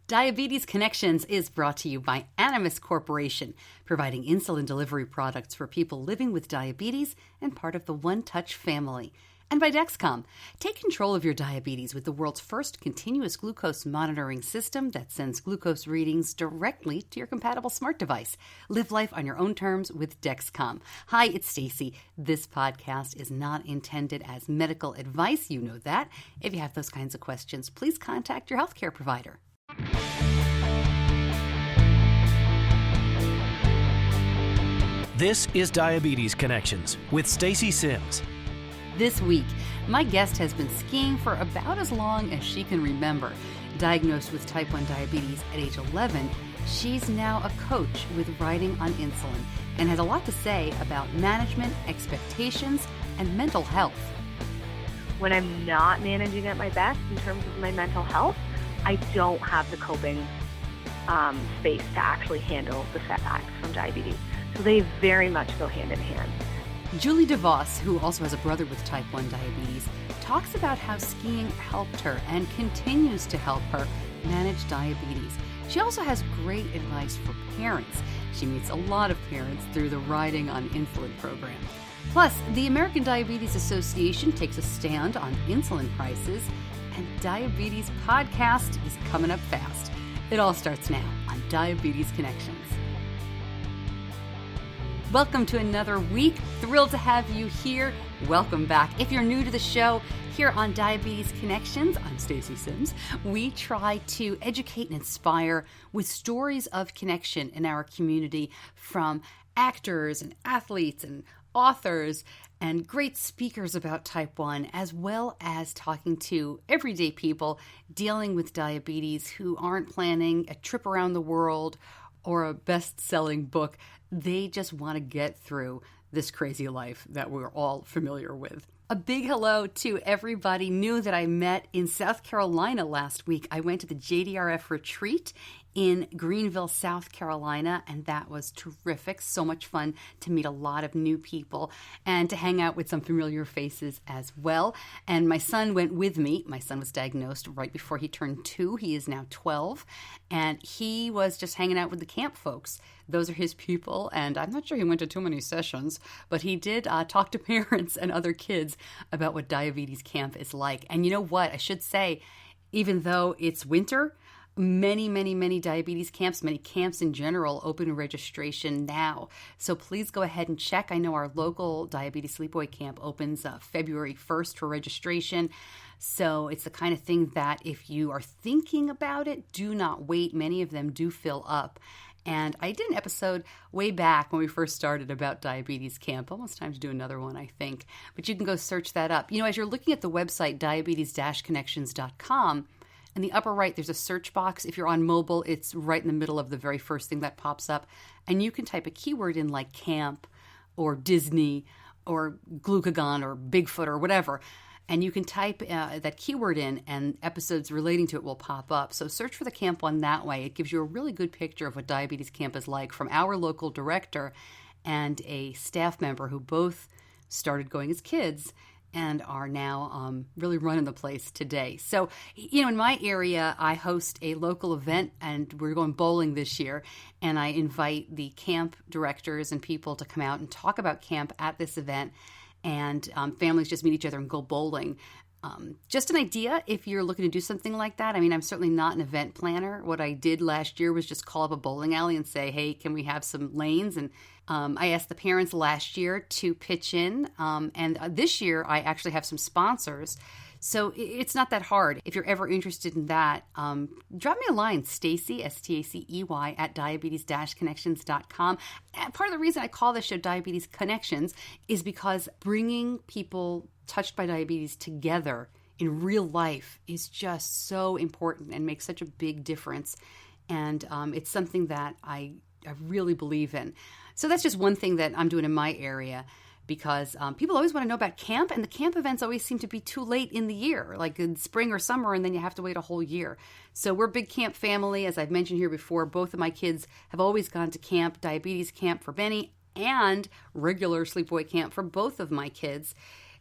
Diabetes Connections is brought to you by Animas Corporation, providing insulin delivery products for people living with diabetes and part of the One Touch family. And by Dexcom. Take control of your diabetes with the world's first continuous glucose monitoring system that sends glucose readings directly to your compatible smart device. Live life on your own terms with Dexcom. Hi, it's Stacey. This podcast is not intended as medical advice. You know that. If you have those kinds of questions, please contact your healthcare provider. This is Diabetes Connections with Stacey Sims. This week, my guest has been skiing for about as long as she can remember. Diagnosed with type 1 diabetes at age 11, she's now a coach with riding on insulin and has a lot to say about management, expectations, and mental health. When I'm not managing at my best in terms of my mental health, I don't have the coping space to actually handle the setbacks from diabetes. So they very much go hand in hand. Julie De Vos, who also has a brother with type 1 diabetes, talks about how skiing helped her and continues to help her manage diabetes. She also has great advice for parents. She meets a lot of parents through the Riding on Insulin program. Plus, the American Diabetes Association takes a stand on insulin prices, and Diabetes Podcast is coming up fast. It all starts now on Diabetes Connections. Welcome to another week. Thrilled to have you here. Welcome back. If you're new to the show, here on Diabetes Connections, I'm Stacey Sims. We try to educate and inspire with stories of connection in our community from actors and athletes and authors and great speakers about type 1, as well as talking to everyday people dealing with diabetes who aren't planning a trip around the world or a best-selling book. They just want to get through this crazy life that we're all familiar with. A big hello to everybody new that I met in South Carolina last week. I went to the JDRF retreat in Greenville, South Carolina, and that was terrific. So much fun to meet a lot of new people and to hang out with some familiar faces as well. And my son went with me. My son was diagnosed right before he turned 2. He is now 12, and he was just hanging out with the camp folks. Those are his people, and I'm not sure he went to too many sessions, but he did talk to parents and other kids about what diabetes camp is like. And you know what? I should say, even though it's winter, many diabetes camps, many camps in general, open registration now. So please go ahead and check. I know our local Diabetes Sleepaway Camp opens February 1st for registration. So it's the kind of thing that if you are thinking about it, do not wait. Many of them do fill up. And I did an episode way back when we first started about diabetes camp. Almost time to do another one, I think. But you can go search that up. You know, as you're looking at the website, diabetes-connections.com, in the upper right, there's a search box. If you're on mobile, it's right in the middle of the very first thing that pops up. And you can type a keyword in like camp or Disney or glucagon or Bigfoot or whatever. And you can type that keyword in and episodes relating to it will pop up. So search for the camp one that way. It gives you a really good picture of what diabetes camp is like from our local director and a staff member who both started going as kids and are now really running the place today. So, you know, in my area, I host a local event, and we're going bowling this year, and I invite the camp directors and people to come out and talk about camp at this event, and families just meet each other and go bowling. Just an idea if you're looking to do something like that. I mean, I'm certainly not an event planner. What I did last year was just call up a bowling alley and say, hey, can we have some lanes? And I asked the parents last year to pitch in. And this year, I actually have some sponsors. So it's not that hard. If you're ever interested in that, drop me a line, Stacey, S-T-A-C-E-Y, at diabetes-connections.com. And part of the reason I call this show Diabetes Connections is because bringing people touched by diabetes together in real life is just so important and makes such a big difference. And it's something that I really believe in. So that's just one thing that I'm doing in my area, because people always want to know about camp, and the camp events always seem to be too late in the year, like in spring or summer, and then you have to wait a whole year. So we're a big camp family. As I've mentioned here before, both of my kids have always gone to camp, diabetes camp for Benny and regular sleepaway camp for both of my kids.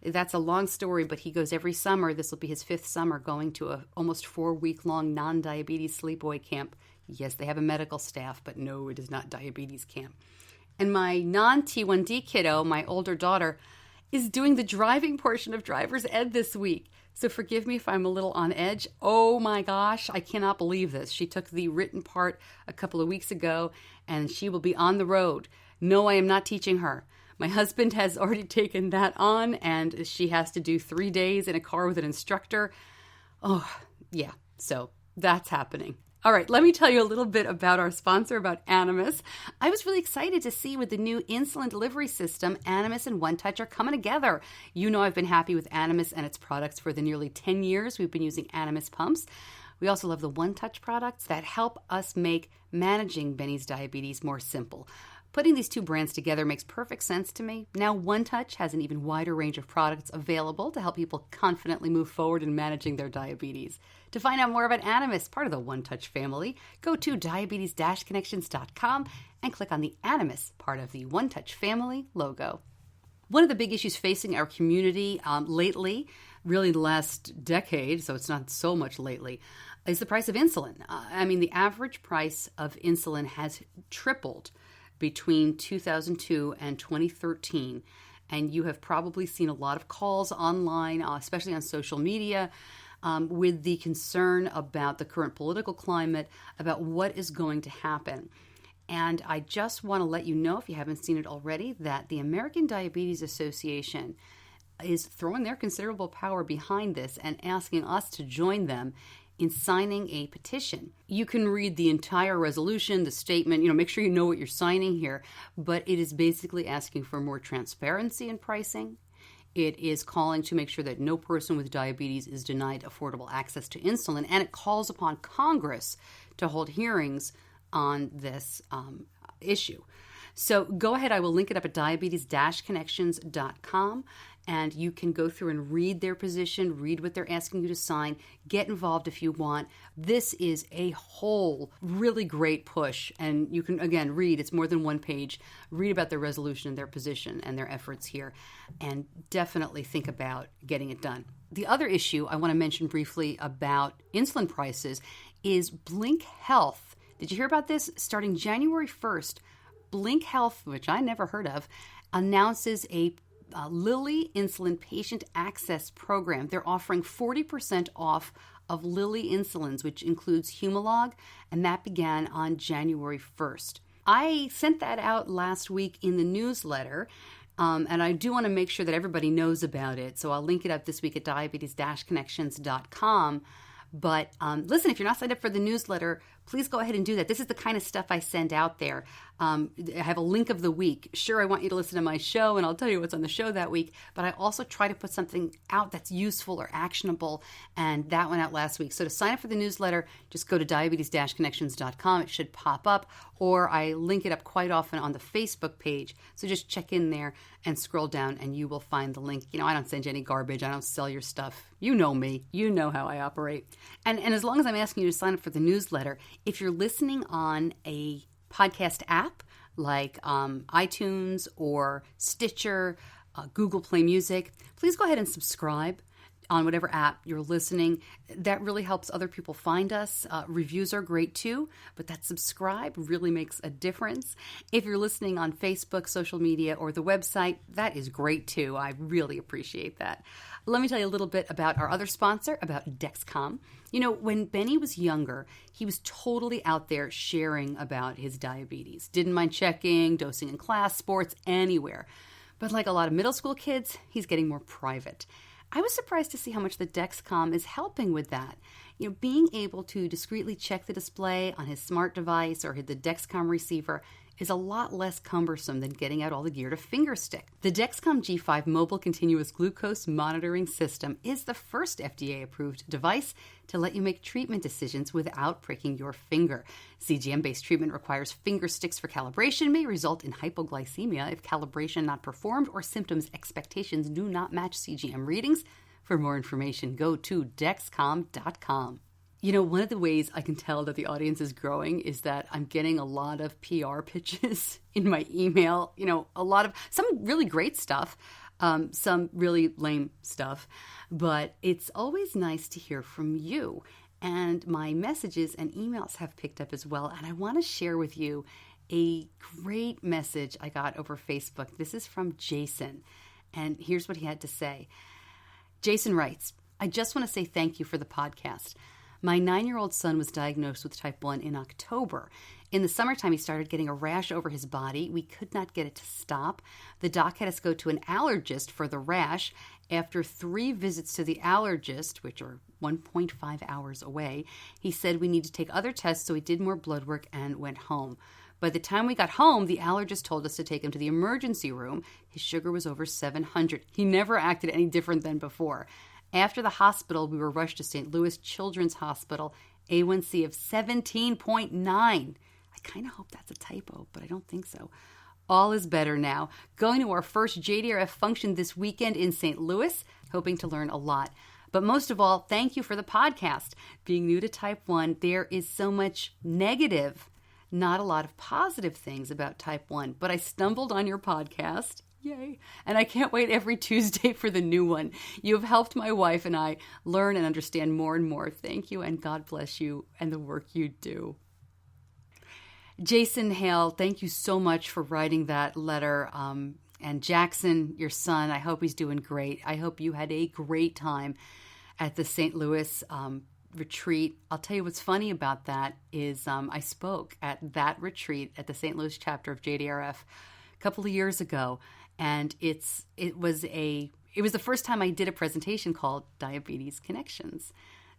That's a long story, but he goes every summer. This will be his 5th summer going to a almost 4-week-long non-diabetes sleepaway camp. Yes, they have a medical staff, but no, it is not diabetes camp. And my non-T1D kiddo, my older daughter, is doing the driving portion of driver's ed this week. So forgive me if I'm a little on edge. Oh my gosh, I cannot believe this. She took the written part a couple of weeks ago, and she will be on the road. No, I am not teaching her. My husband has already taken that on, and she has to do 3 days in a car with an instructor. Oh, yeah, so that's happening. All right, let me tell you a little bit about our sponsor, about Animas. I was really excited to see with the new insulin delivery system, Animas and OneTouch are coming together. You know I've been happy with Animas and its products for the nearly 10 years we've been using Animas pumps. We also love the OneTouch products that help us make managing Benny's diabetes more simple. Putting these two brands together makes perfect sense to me. Now OneTouch has an even wider range of products available to help people confidently move forward in managing their diabetes. To find out more about Animas, part of the OneTouch family, go to diabetes-connections.com and click on the Animas, part of the OneTouch family logo. One of the big issues facing our community lately, really the last decade, so it's not so much lately, is the price of insulin. The average price of insulin has tripled between 2002 and 2013, and you have probably seen a lot of calls online, especially on social media, with the concern about the current political climate, about what is going to happen. And I just want to let you know, if you haven't seen it already, that the American Diabetes Association is throwing their considerable power behind this and asking us to join them in signing a petition. You can read the entire resolution, the statement, make sure you know what you're signing here, but it is basically asking for more transparency in pricing. It is calling to make sure that no person with diabetes is denied affordable access to insulin, and it calls upon Congress to hold hearings on this issue. So go ahead, I will link it up at diabetes-connections.com, and you can go through and read their position, read what they're asking you to sign, get involved if you want. This is a whole really great push, and you can, again, read. It's more than one page. Read about their resolution, their position, and their efforts here, and definitely think about getting it done. The other issue I want to mention briefly about insulin prices is Blink Health. Did you hear about this? Starting January 1st, Blink Health, which I never heard of, announces a Lilly Insulin Patient Access Program. They're offering 40% off of Lilly insulins, which includes Humalog, and that began on January 1st. I sent that out last week in the newsletter, and I do want to make sure that everybody knows about it, so I'll link it up this week at diabetes-connections.com. But listen, if you're not signed up for the newsletter, please go ahead and do that. This is the kind of stuff I send out there. I have a link of the week. Sure, I want you to listen to my show, and I'll tell you what's on the show that week, but I also try to put something out that's useful or actionable, and that went out last week. So to sign up for the newsletter, just go to diabetes-connections.com. It should pop up, or I link it up quite often on the Facebook page. So just check in there and scroll down, and you will find the link. I don't send you any garbage. I don't sell your stuff. You know me. You know how I operate. And as long as I'm asking you to sign up for the newsletter, if you're listening on a podcast app like iTunes or Stitcher, Google Play Music, please go ahead and subscribe on whatever app you're listening. That really helps other people find us. Reviews are great too, but that subscribe really makes a difference. If you're listening on Facebook, social media, or the website, that is great too. I really appreciate that. Let me tell you a little bit about our other sponsor, about Dexcom. When Benny was younger, he was totally out there sharing about his diabetes. Didn't mind checking, dosing in class, sports, anywhere. But like a lot of middle school kids, he's getting more private. I was surprised to see how much the Dexcom is helping with that. Being able to discreetly check the display on his smart device or the Dexcom receiver is a lot less cumbersome than getting out all the gear to fingerstick. The Dexcom G5 Mobile Continuous Glucose Monitoring System is the first FDA-approved device to let you make treatment decisions without pricking your finger. CGM-based treatment requires finger sticks for calibration, may result in hypoglycemia if calibration not performed or symptoms expectations do not match CGM readings. For more information, go to Dexcom.com. One of the ways I can tell that the audience is growing is that I'm getting a lot of PR pitches in my email, a lot of some really great stuff. some really lame stuff. But it's always nice to hear from you. And my messages and emails have picked up as well. And I want to share with you a great message I got over Facebook. This is from Jason. And here's what he had to say. Jason writes, I just want to say thank you for the podcast. My 9-year-old son was diagnosed with type 1 in October. In the summertime, he started getting a rash over his body. We could not get it to stop. The doc had us go to an allergist for the rash. After 3 visits to the allergist, which are 1.5 hours away, he said we need to take other tests, so we did more blood work and went home. By the time we got home, the allergist told us to take him to the emergency room. His sugar was over 700. He never acted any different than before. After the hospital, we were rushed to St. Louis Children's Hospital, A1C of 17.9. I kind of hope that's a typo, but I don't think so. All is better now. Going to our first JDRF function this weekend in St. Louis, hoping to learn a lot. But most of all, thank you for the podcast. Being new to type 1, there is so much negative, not a lot of positive things about type 1. But I stumbled on your podcast. Yay. And I can't wait every Tuesday for the new one. You have helped my wife and I learn and understand more and more. Thank you, and God bless you and the work you do. Jason Hale, thank you so much for writing that letter. And Jackson, your son, I hope he's doing great. I hope you had a great time at the St. Louis retreat. I'll tell you what's funny about that is I spoke at that retreat at the St. Louis chapter of JDRF a couple of years ago. And it was the first time I did a presentation called Diabetes Connections.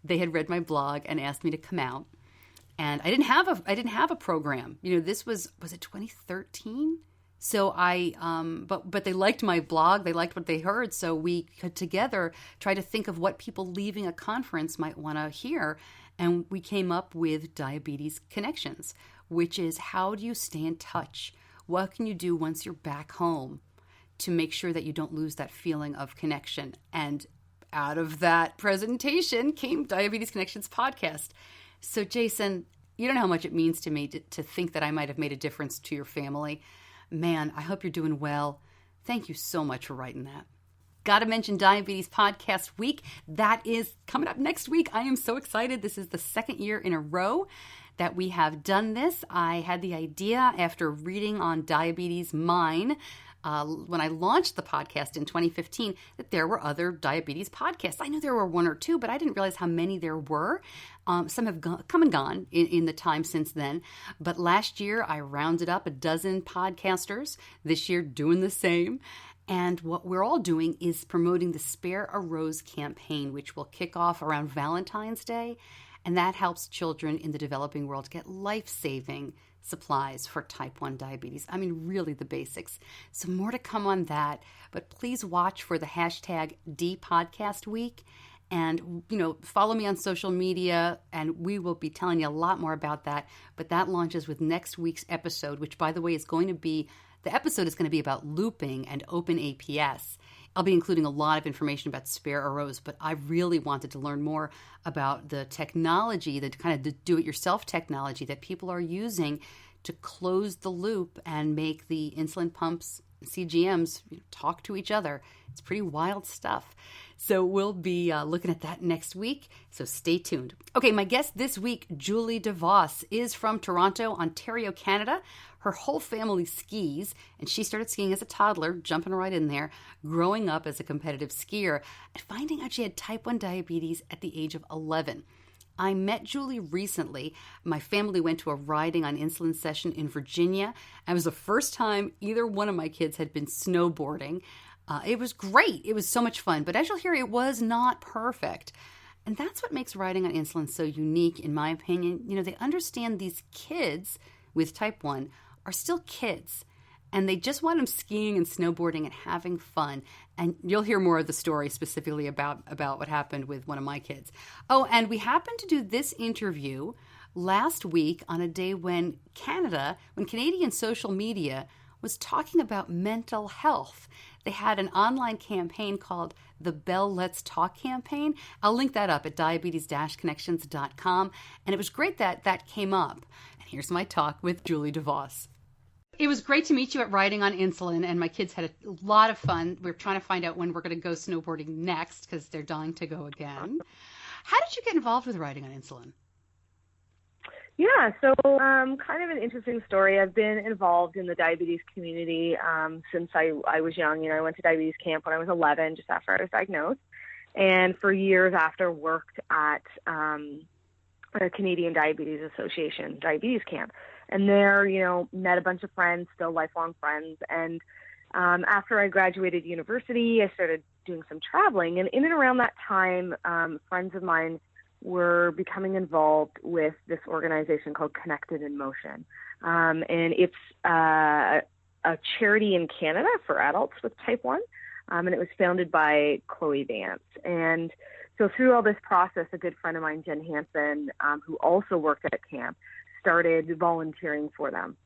They had read my blog and asked me to come out, and I didn't have a program. You know, this was it 2013? So but they liked my blog. They liked what they heard. So we could together try to think of what people leaving a conference might want to hear, and we came up with Diabetes Connections, which is how do you stay in touch? What can you do once you're back home to make sure that you don't lose that feeling of connection? And out of that presentation came Diabetes Connections podcast. So Jason, you don't know how much it means to me to think that I might have made a difference to your family. Man, I hope you're doing well. Thank you so much for writing that. Got to mention Diabetes Podcast Week. That is coming up next week. I am so excited. This is the second year in a row that we have done this. I had the idea after reading on Diabetes Mine when I launched the podcast in 2015 that there were other diabetes podcasts. I knew there were 1 or 2, but I didn't realize how many there were. Some have come and gone in the time since then. But last year, I rounded up a dozen podcasters. This year, doing the same. And what we're all doing is promoting the Spare a Rose campaign, which will kick off around Valentine's Day. And that helps children in the developing world get life-saving supplies for type 1 diabetes. I mean, really the basics. So more to come on that. But please watch for the hashtag #DPodcastWeek. And, follow me on social media, and we will be telling you a lot more about that. But that launches with next week's episode, which, by the way, the episode is going to be about looping and open APS. I'll be including a lot of information about Spare a Rose, but I really wanted to learn more about the technology, the kind of the do-it-yourself technology that people are using to close the loop and make the insulin pumps, CGMs, talk to each other. It's pretty wild stuff. So we'll be looking at that next week, so stay tuned. Okay, my guest this week, Julie De Vos, is from Toronto, Ontario, Canada. Her whole family skis, and she started skiing as a toddler, jumping right in there, growing up as a competitive skier, and finding out she had type 1 diabetes at the age of 11. I met Julie recently. My family went to a riding on insulin session in Virginia. It was the first time either one of my kids had been snowboarding. It was great. It was so much fun. But as you'll hear, it was not perfect. And that's what makes riding on insulin so unique, in my opinion. They understand these kids with type 1 are still kids. And they just want them skiing and snowboarding and having fun. And you'll hear more of the story specifically about what happened with one of my kids. Oh, and we happened to do this interview last week on a day when Canadian social media was talking about mental health. They had an online campaign called the Bell Let's Talk campaign. I'll link that up at diabetes-connections.com. And it was great that that came up. And here's my talk with Julie De Vos. It was great to meet you at Riding on Insulin, and my kids had a lot of fun. We're trying to find out when we're going to go snowboarding next because they're dying to go again. How did you get involved with Riding on Insulin? Yeah, so kind of an interesting story. I've been involved in the diabetes community since I was young. You know, I went to diabetes camp when I was 11, just after I was diagnosed, and for years after worked at a Canadian Diabetes Association diabetes camp. And there, you know, met a bunch of friends, still lifelong friends. And after I graduated university, I started doing some traveling. And in and around that time, friends of mine were becoming involved with this organization called Connected in Motion. And it's a charity in Canada for adults with type 1. And it was founded by Chloe Vance. And so through all this process, a good friend of mine, Jen Hansen, who also worked at camp, started volunteering for them.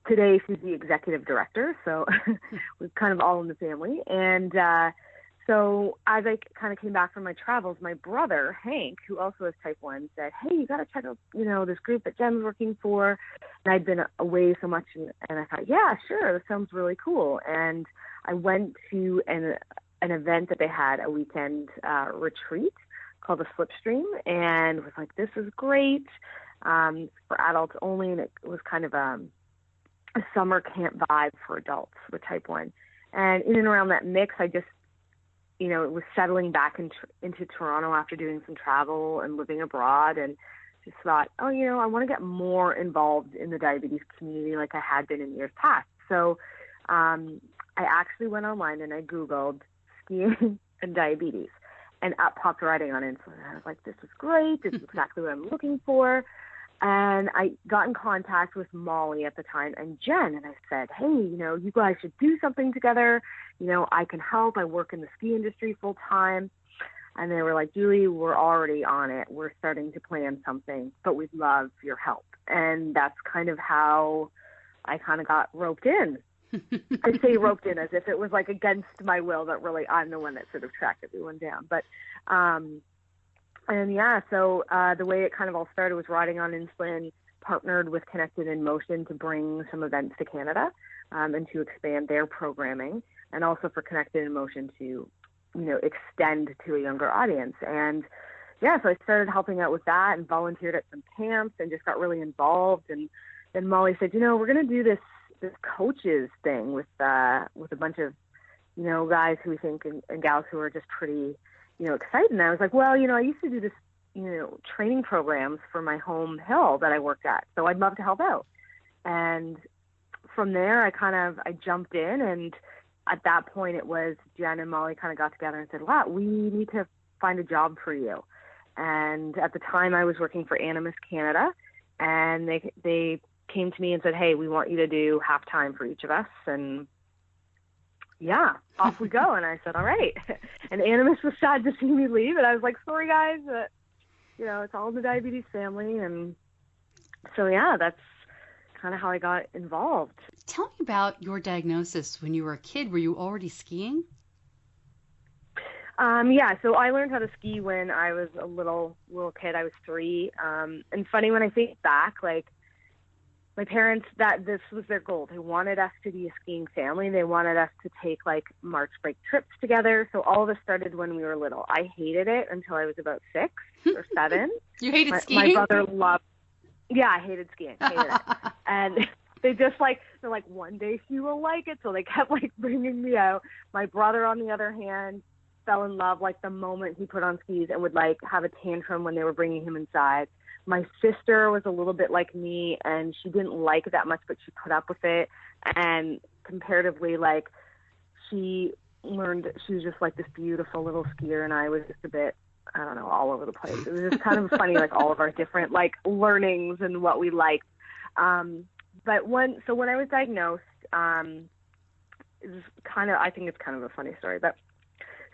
Today, she's the executive director, so we're kind of all in the family. And so as I kind of came back from my travels, my brother, Hank, who also has type 1, said, hey, you got to check out, you know, this group that Jen's working for. And I'd been away so much, and I thought, yeah, sure, this sounds really cool. And I went to an event that they had, a weekend retreat called the Slipstream, and was like, this is great. For adults only, and it was kind of a summer camp vibe for adults with type 1. And in and around that mix, I just, you know, was settling back into Toronto after doing some travel and living abroad, and just thought, oh, you know, I want to get more involved in the diabetes community like I had been in years past. So I actually went online and I Googled skiing and diabetes, and up popped Riding on Insulin. I was like, this is great. This is exactly what I'm looking for. And I got in contact with Molly at the time and Jen, and I said, hey, you know, you guys should do something together. You know, I can help. I work in the ski industry full time. And they were like, Julie, we're already on it. We're starting to plan something, but we'd love your help. And that's kind of how I kind of got roped in. I say roped in as if it was like against my will, that really I'm the one that sort of tracked everyone down. But, and yeah, so the way it kind of all started was Riding on Insulin partnered with Connected in Motion to bring some events to Canada and to expand their programming, and also for Connected in Motion to, you know, extend to a younger audience. And yeah, so I started helping out with that and volunteered at some camps and just got really involved. And then Molly said, you know, we're going to do this coaches thing with a bunch of, you know, guys who we think and gals who are just pretty, you know, excited. And I was like, well, you know, I used to do this, you know, training programs for my home hill that I worked at, so I'd love to help out. And from there, I jumped in, and at that point it was Jen and Molly kind of got together and said, wow, we need to find a job for you. And at the time I was working for Animus Canada, and they came to me and said, hey, we want you to do half-time for each of us. And yeah, off we go. And I said, all right. And Animus was sad to see me leave. And I was like, sorry, guys, but, you know, it's all in the diabetes family. And so, yeah, that's kind of how I got involved. Tell me about your diagnosis when you were a kid. Were you already skiing? Yeah, so I learned how to ski when I was a little kid. I was 3. And funny, when I think back, like, my parents, that this was their goal. They wanted us to be a skiing family. They wanted us to take like March break trips together. So all of this started when we were little. I hated it until I was about 6 or 7. You hated skiing? My brother loved. Yeah, I hated skiing. Hated it. And they just they're like, one day she will like it. So they kept like bringing me out. My brother, on the other hand, fell in love like the moment he put on skis and would like have a tantrum when they were bringing him inside. My sister was a little bit like me, and she didn't like it that much, but she put up with it. And comparatively, like, she was just like this beautiful little skier, and I was just a bit, I don't know, all over the place. It was just kind of funny, like all of our different like learnings and what we liked. But when I was diagnosed, it was I think it's kind of a funny story, but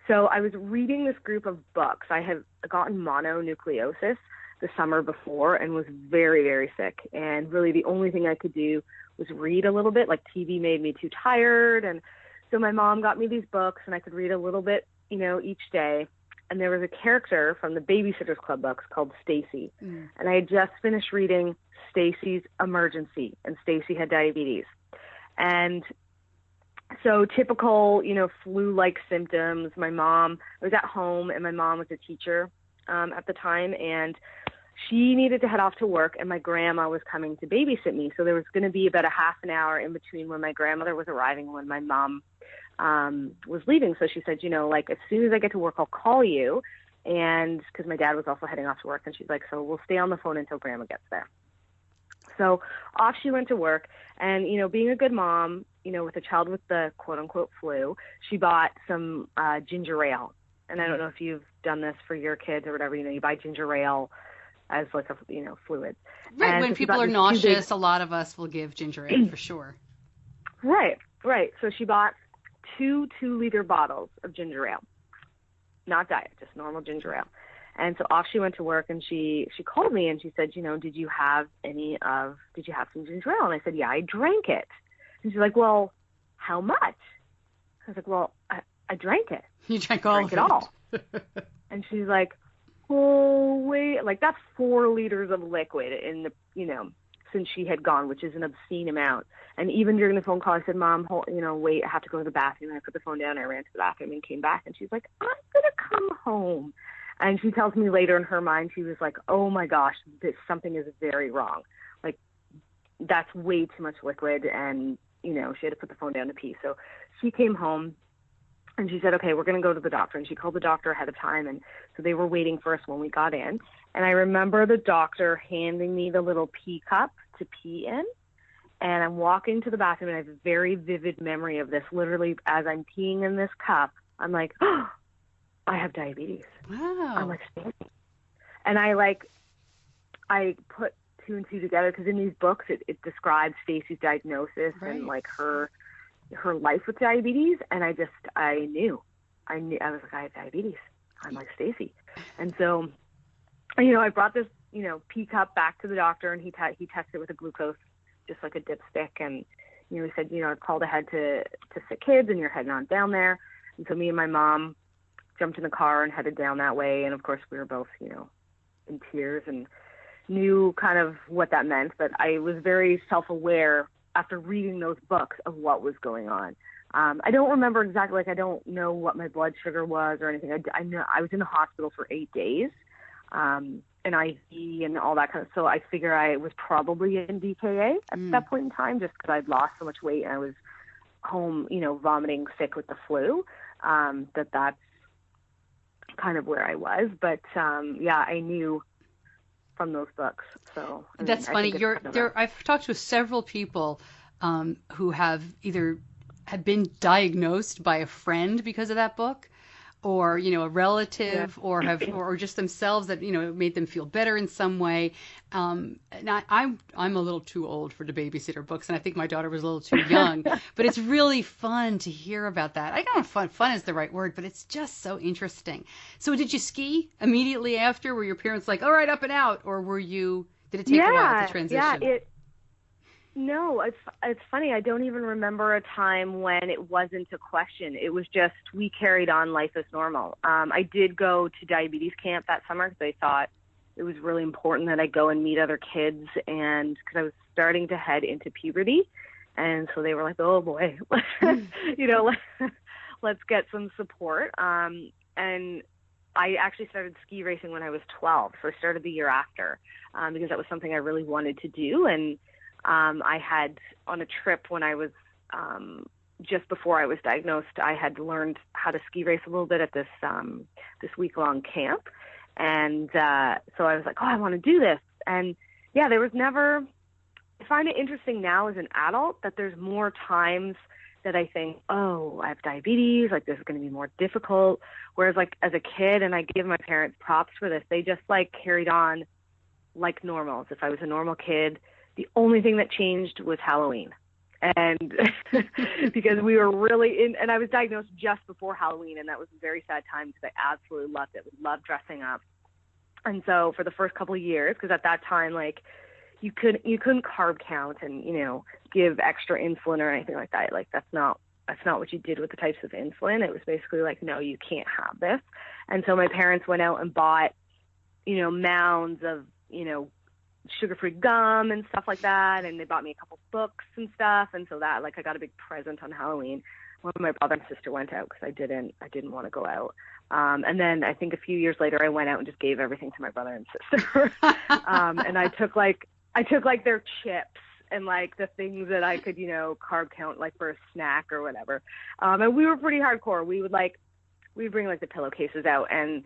so I was reading this group of books. I had gotten mononucleosis the summer before and was very, very sick. And really the only thing I could do was read a little bit. Like, TV made me too tired. And so my mom got me these books, and I could read a little bit, you know, each day. And there was a character from the Babysitter's Club books called Stacey. And I had just finished reading Stacey's emergency, and Stacey had diabetes. And so typical, flu-like symptoms. I was at home, and my mom was a teacher at the time, and she needed to head off to work, and my grandma was coming to babysit me. So there was going to be about a half an hour in between when my grandmother was arriving and when my mom was leaving. So she said, as soon as I get to work, I'll call you. And because my dad was also heading off to work, and she's like, so we'll stay on the phone until grandma gets there. So off she went to work, and, being a good mom, with a child with the quote unquote flu, she bought some ginger ale. And I don't know if you've done this for your kids or whatever, you buy ginger ale as like a, fluid. Right. And when so people are nauseous, a lot of us will give ginger ale for sure. Right. So she bought 2 2-liter bottles of ginger ale, not diet, just normal ginger ale. And so off she went to work, and she called me and she said, did you have some ginger ale? And I said, yeah, I drank it. And she's like, well, how much? I was like, well, I drank it. You drank all of it. All. And she's like, oh, wait, like that's 4 liters of liquid in the, since she had gone, which is an obscene amount. And even during the phone call, I said, Mom, wait, I have to go to the bathroom. And I put the phone down, I ran to the bathroom and came back. And she's like, I'm going to come home. And she tells me later in her mind, she was like, oh my gosh, something is very wrong. Like, that's way too much liquid. And, she had to put the phone down to pee. So she came home, and she said, okay, we're going to go to the doctor. And she called the doctor ahead of time. And so they were waiting for us when we got in. And I remember the doctor handing me the little pee cup to pee in. And I'm walking to the bathroom, and I have a very vivid memory of this. Literally, as I'm peeing in this cup, I'm like, oh, I have diabetes. Wow. I'm like, Stacey. And I put 2 and 2 together, because in these books, it describes Stacey's diagnosis and like her life with diabetes. And I knew, I was like, I have diabetes. I'm like Stacey. And so, I brought this, pee cup back to the doctor, and he tested it with a glucose, just like a dipstick. And, he said, I've called ahead to sick kids, and you're heading on down there. And so me and my mom jumped in the car and headed down that way. And of course we were both, in tears and knew kind of what that meant. But I was very self-aware after reading those books of what was going on. I don't remember exactly, I don't know what my blood sugar was or anything. I know I was in the hospital for 8 days, an IV and all that kind of, so I figure I was probably in DKA at that point in time, just because I'd lost so much weight and I was home, vomiting sick with the flu, that's kind of where I was. But I knew from those books. So that's funny. I've talked to several people who have either had been diagnosed by a friend because of that book, or a relative, or just themselves that made them feel better in some way. And I'm a little too old for the babysitter books, and I think my daughter was a little too young. But it's really fun to hear about that. I don't know if fun is the right word, but it's just so interesting. So did you ski immediately after? Were your parents like, all right, up and out, or did it take a while to transition? Yeah. No, it's funny. I don't even remember a time when it wasn't a question. It was just, we carried on life as normal. I did go to diabetes camp that summer because I thought it was really important that I go and meet other kids, and because I was starting to head into puberty. And so they were like, oh boy, let's get some support. And I actually started ski racing when I was 12. So I started the year after, because that was something I really wanted to do. And I had, on a trip when I was just before I was diagnosed, I had learned how to ski race a little bit at this week-long camp. And so I was like, oh, I want to do this. And yeah, there was never, I find it interesting now as an adult that there's more times that I think, oh, I have diabetes, like this is going to be more difficult. Whereas like as a kid, and I give my parents props for this, they just like carried on like normals. If I was a normal kid, the only thing that changed was Halloween. And because we were really in, and I was diagnosed just before Halloween, and that was a very sad time because I absolutely loved it. We loved dressing up. And so for the first couple of years, because at that time, like you couldn't carb count and, give extra insulin or anything like that. Like that's not what you did with the types of insulin. It was basically like, no, you can't have this. And so my parents went out and bought, mounds of, sugar-free gum and stuff like that, and they bought me a couple books and stuff, and so that, like, I got a big present on Halloween when my brother and sister went out because I didn't want to go out. And then I think a few years later I went out and just gave everything to my brother and sister. And I took their chips and like the things that I could, carb count like for a snack or whatever. And we were pretty hardcore. We'd bring like the pillowcases out and,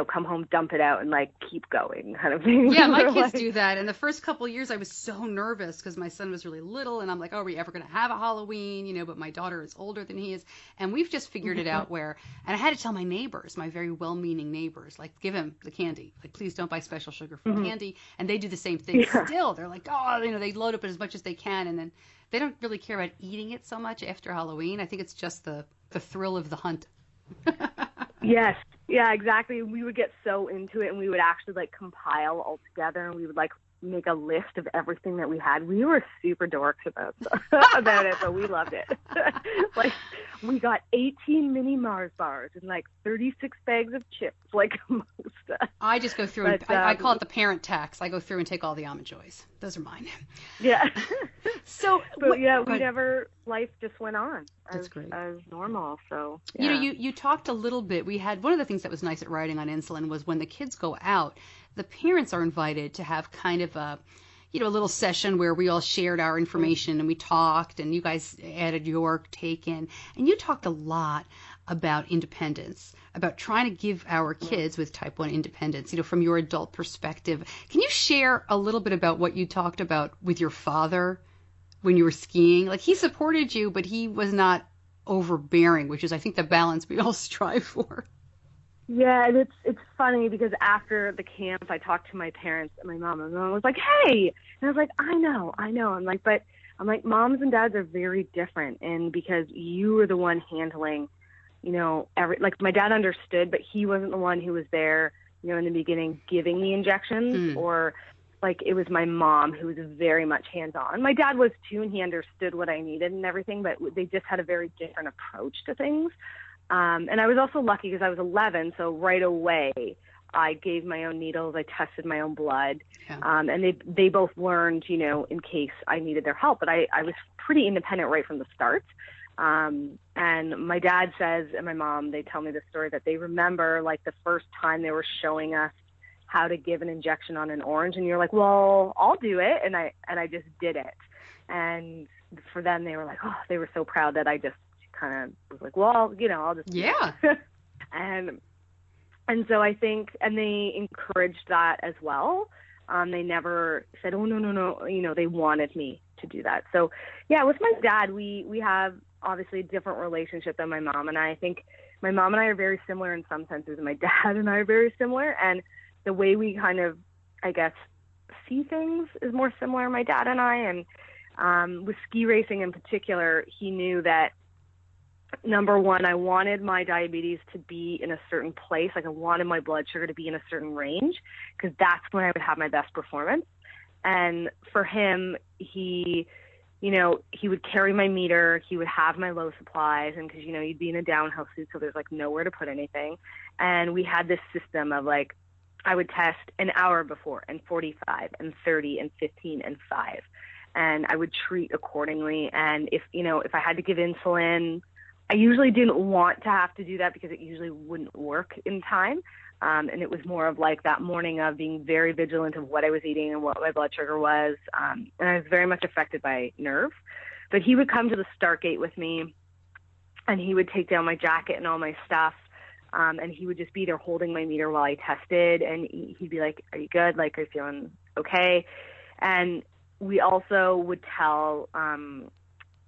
come home, dump it out, and like keep going kind of thing. Yeah, my kids do that. And the first couple of years I was so nervous because my son was really little, and I'm like, oh, are we ever going to have a Halloween? But my daughter is older than he is. And we've just figured it out and I had to tell my neighbors, my very well-meaning neighbors, like, give him the candy. Like, please don't buy special sugar-free candy. And they do the same thing still. They're like, oh, they load up as much as they can. And then they don't really care about eating it so much after Halloween. I think it's just the thrill of the hunt. Yes. Yeah, exactly. We would get so into it, and we would actually like compile all together, and we would like make a list of everything that we had. We were super dorks about it, but we loved it. Like, we got 18 mini Mars bars and like 36 bags of chips, like most. I just go through and I call it the parent tax. I go through and take all the Almond Joys. Those are mine. Yeah. So, life just went on as normal. So, yeah. You talked a little bit. We had one of the things that was nice at Riding on Insulin was when the kids go out, the parents are invited to have kind of a little session where we all shared our information and we talked, and you guys added your take in, and you talked a lot about independence, about trying to give our kids with type 1 independence, from your adult perspective. Can you share a little bit about what you talked about with your father when you were skiing? Like, he supported you, but he was not overbearing, which is, I think, the balance we all strive for. Yeah, and it's funny because after the camp, I talked to my parents and my mom, and my mom was like, hey, and I was like, I know. I'm like, moms and dads are very different, and because you were the one handling, my dad understood, but he wasn't the one who was there, in the beginning giving the injections, or like it was my mom who was very much hands-on. My dad was too, and he understood what I needed and everything, but they just had a very different approach to things. And I was also lucky because I was 11, so right away I gave my own needles, I tested my own blood, and they both learned, in case I needed their help. But I was pretty independent right from the start. And my dad says, and my mom, they tell me the story that they remember like the first time they were showing us how to give an injection on an orange, and you're like, well, I'll do it, and I just did it. And for them, they were like, oh, they were so proud that I just kind of was like, well, I'll just and so I think, and they encouraged that as well. They never said, oh, no, they wanted me to do that. So yeah, with my dad, we have obviously a different relationship than my mom and I. I think my mom and I are very similar in some senses, and my dad and I are very similar, and the way we kind of, I guess, see things is more similar, my dad and I. And with ski racing in particular, he knew that, number one, I wanted my diabetes to be in a certain place. Like, I wanted my blood sugar to be in a certain range because that's when I would have my best performance. And for him, he would carry my meter. He would have my low supplies. And because, you'd be in a downhill suit, so there's like nowhere to put anything. And we had this system of like, I would test an hour before, and 45 and 30 and 15 and 5. And I would treat accordingly. And if I had to give insulin, I usually didn't want to have to do that because it usually wouldn't work in time. And it was more of like that morning of being very vigilant of what I was eating and what my blood sugar was. And I was very much affected by nerves. But he would come to the start gate with me, and he would take down my jacket and all my stuff. And he would just be there holding my meter while I tested. And he'd be like, are you good? Like, are you feeling okay? And we also would tell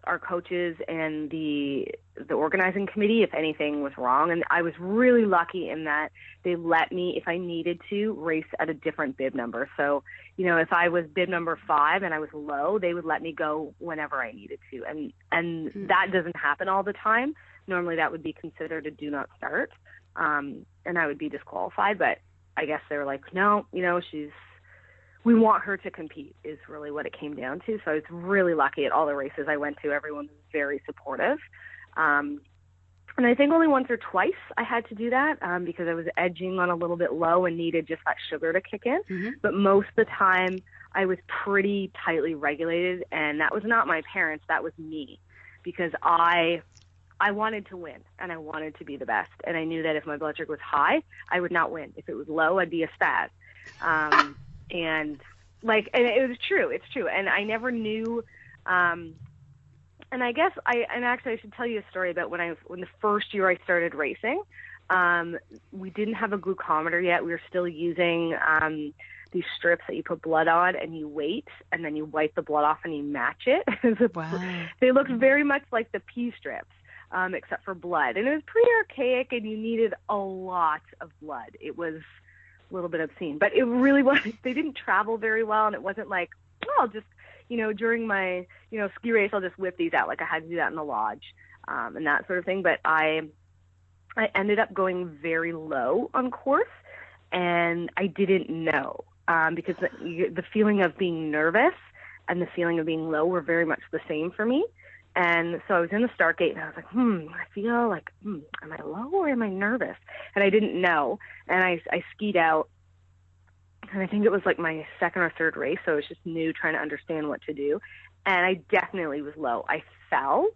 our coaches and the organizing committee if anything was wrong. And I was really lucky in that they let me, if I needed to, race at a different bib number. So, if I was bib number 5 and I was low, they would let me go whenever I needed to. And that doesn't happen all the time. Normally that would be considered a do not start. And I would be disqualified, but I guess they were like, no, we want her to compete is really what it came down to. So I was really lucky at all the races I went to. Everyone was very supportive. And I think only once or twice I had to do that because I was edging on a little bit low and needed just that sugar to kick in. Mm-hmm. But most of the time I was pretty tightly regulated, and that was not my parents, that was me, because I wanted to win, and I wanted to be the best, and I knew that if my blood sugar was high, I would not win. If it was low, I'd be a spaz. And it was true. It's true. And I never knew, and I guess actually I should tell you a story about when the first year I started racing. We didn't have a glucometer yet. We were still using these strips that you put blood on and you wait, and then you wipe the blood off and you match it. Wow. They looked very much like the pee strips, except for blood. And it was pretty archaic, and you needed a lot of blood. It was a little bit obscene, but it really was. They didn't travel very well, and it wasn't like, well, just, during my, ski race, I'll just whip these out. Like I had to do that in the lodge, and that sort of thing. But I ended up going very low on course, and I didn't know, because the feeling of being nervous and the feeling of being low were very much the same for me. And so I was in the start gate, and I was like, I feel like, am I low or am I nervous? And I didn't know. And I skied out, and I think it was like my second or third race, so I was just new, trying to understand what to do. And I definitely was low. I fell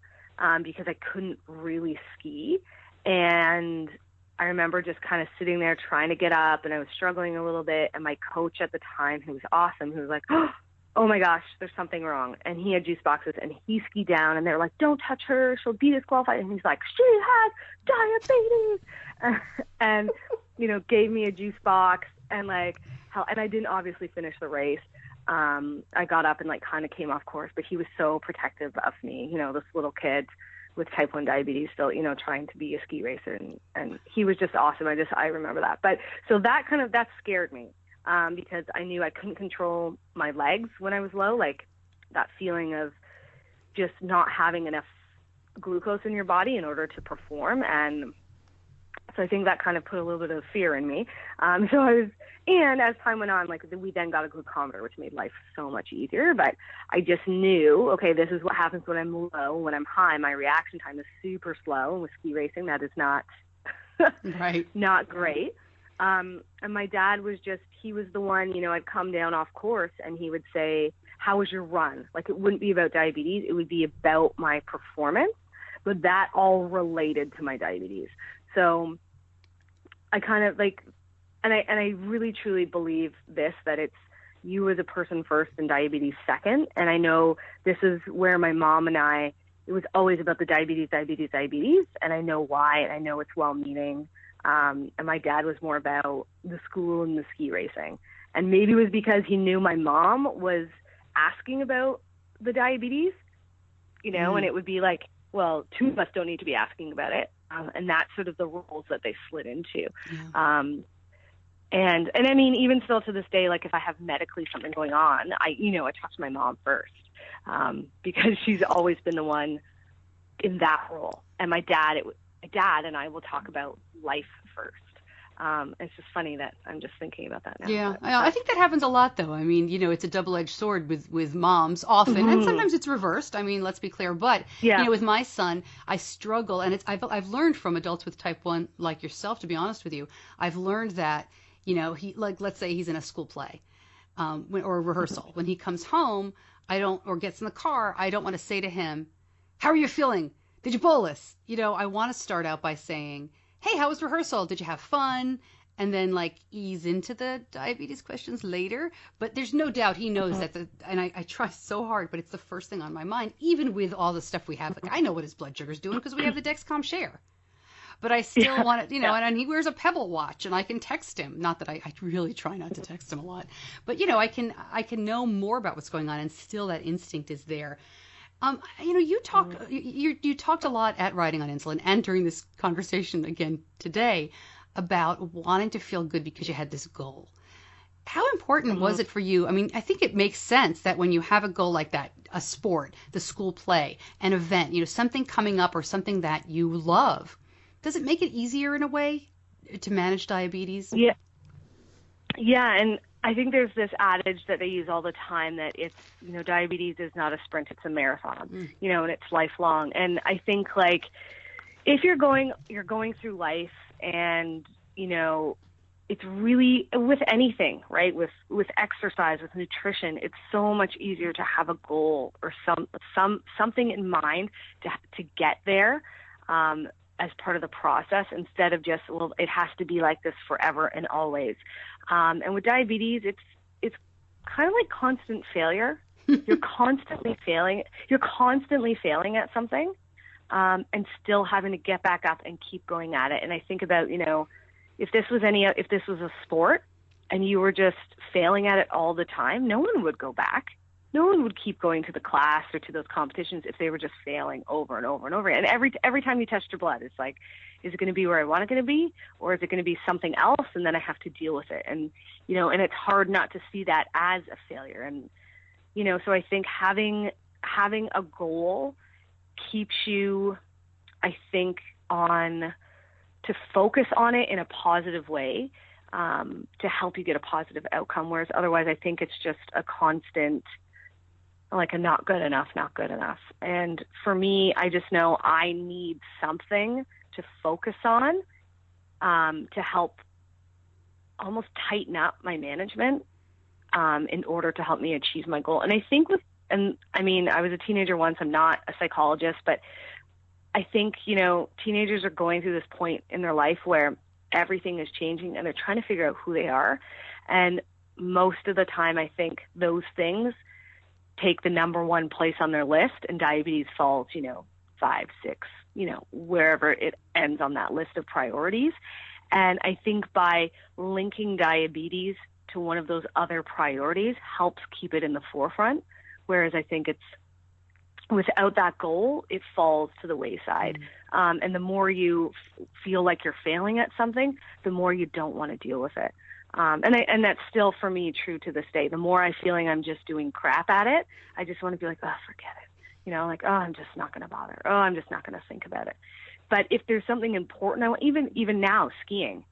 because I couldn't really ski. And I remember just kind of sitting there trying to get up, and I was struggling a little bit. And my coach at the time, who was awesome, who was like, oh my gosh, there's something wrong. And he had juice boxes, and he skied down, and they were like, don't touch her, she'll be disqualified. And he's like, she has diabetes. And, gave me a juice box, and and I didn't obviously finish the race. I got up and kind of came off course, but he was so protective of me, this little kid with type 1 diabetes still, trying to be a ski racer. And he was just awesome. I remember that. But so that scared me, because I knew I couldn't control my legs when I was low, like that feeling of just not having enough glucose in your body in order to perform. And so I think that kind of put a little bit of fear in me. And as time went on, we then got a glucometer, which made life so much easier. But I just knew, okay, this is what happens when I'm low. When I'm high, my reaction time is super slow. And with ski racing, that is not right, not great. And my dad he was the one, I'd come down off course, and he would say, how was your run? It wouldn't be about diabetes. It would be about my performance, but that all related to my diabetes. So I kind of and I really truly believe this, that it's you as a person first and diabetes second. And I know this is where my mom and it was always about the diabetes. And I know why, and I know it's well-meaning. And my dad was more about the school and the ski racing. And maybe it was because he knew my mom was asking about the diabetes, and it would be like, well, two of us don't need to be asking about it. And that's sort of the roles that they slid into. Yeah. And I mean, even still to this day, if I have medically something going on, I talk to my mom first, because she's always been the one in that role. And my dad and I will talk about life first. It's just funny that I'm just thinking about that now. Yeah, I think that happens a lot, though. I mean, it's a double-edged sword with moms often, and sometimes it's reversed. I mean, let's be clear. But with my son, I struggle, and I've learned from adults with type 1 like yourself, to be honest with you. I've learned that he let's say he's in a school play, or a rehearsal. When he comes home, or gets in the car, I don't want to say to him, "How are you feeling? Did you bolus?" I want to start out by saying, "Hey, how was rehearsal? Did you have fun?" And then ease into the diabetes questions later. But there's no doubt he knows that and I try so hard, but it's the first thing on my mind, even with all the stuff we have. I know what his blood sugar's doing because we have the Dexcom share. But I still want to, and he wears a Pebble watch, and I can text him. Not that I really try not to text him a lot, but I can know more about what's going on, and still that instinct is there. You talked a lot at Riding on Insulin and during this conversation again today about wanting to feel good because you had this goal. How important was it for you? I mean, I think it makes sense that when you have a goal like that, a sport, the school play, an event, something coming up or something that you love, does it make it easier in a way to manage diabetes? Yeah. Yeah, and I think there's this adage that they use all the time that it's, diabetes is not a sprint, it's a marathon, and it's lifelong. And I think if you're going through life and, it's really, with anything, right? With exercise, with nutrition, it's so much easier to have a goal or something in mind to get there as part of the process, instead of just, well, it has to be like this forever and always. And with diabetes, it's kind of like constant failure. You're constantly failing. You're constantly failing at something, and still having to get back up and keep going at it. And I think about, if this was a sport and you were just failing at it all the time, no one would go back. No one would keep going to the class or to those competitions if they were just failing over and over and over. And every time you touch your blood, it's like, is it going to be where I want it to be, or is it going to be something else? And then I have to deal with it. And, and it's hard not to see that as a failure. And, so I think having a goal keeps you, I think, to focus on it in a positive way, to help you get a positive outcome. Whereas otherwise, I think it's just a constant, like a not good enough. And for me, I just know I need something to focus on, to help almost tighten up my management, in order to help me achieve my goal. And I think I was a teenager once. I'm not a psychologist, but I think, teenagers are going through this point in their life where everything is changing and they're trying to figure out who they are. And most of the time, I think those things take the number one place on their list, and diabetes falls, 5, 6, wherever it ends on that list of priorities. And I think by linking diabetes to one of those other priorities helps keep it in the forefront. Whereas I think without that goal, it falls to the wayside. And the more you feel like you're failing at something, the more you don't want to deal with it. And that's still, for me, true to this day. The more I'm feeling I'm just doing crap at it, I just want to be like, oh, forget it. Like, oh, I'm just not going to bother. Oh, I'm just not going to think about it. But if there's something important, even now, skiing,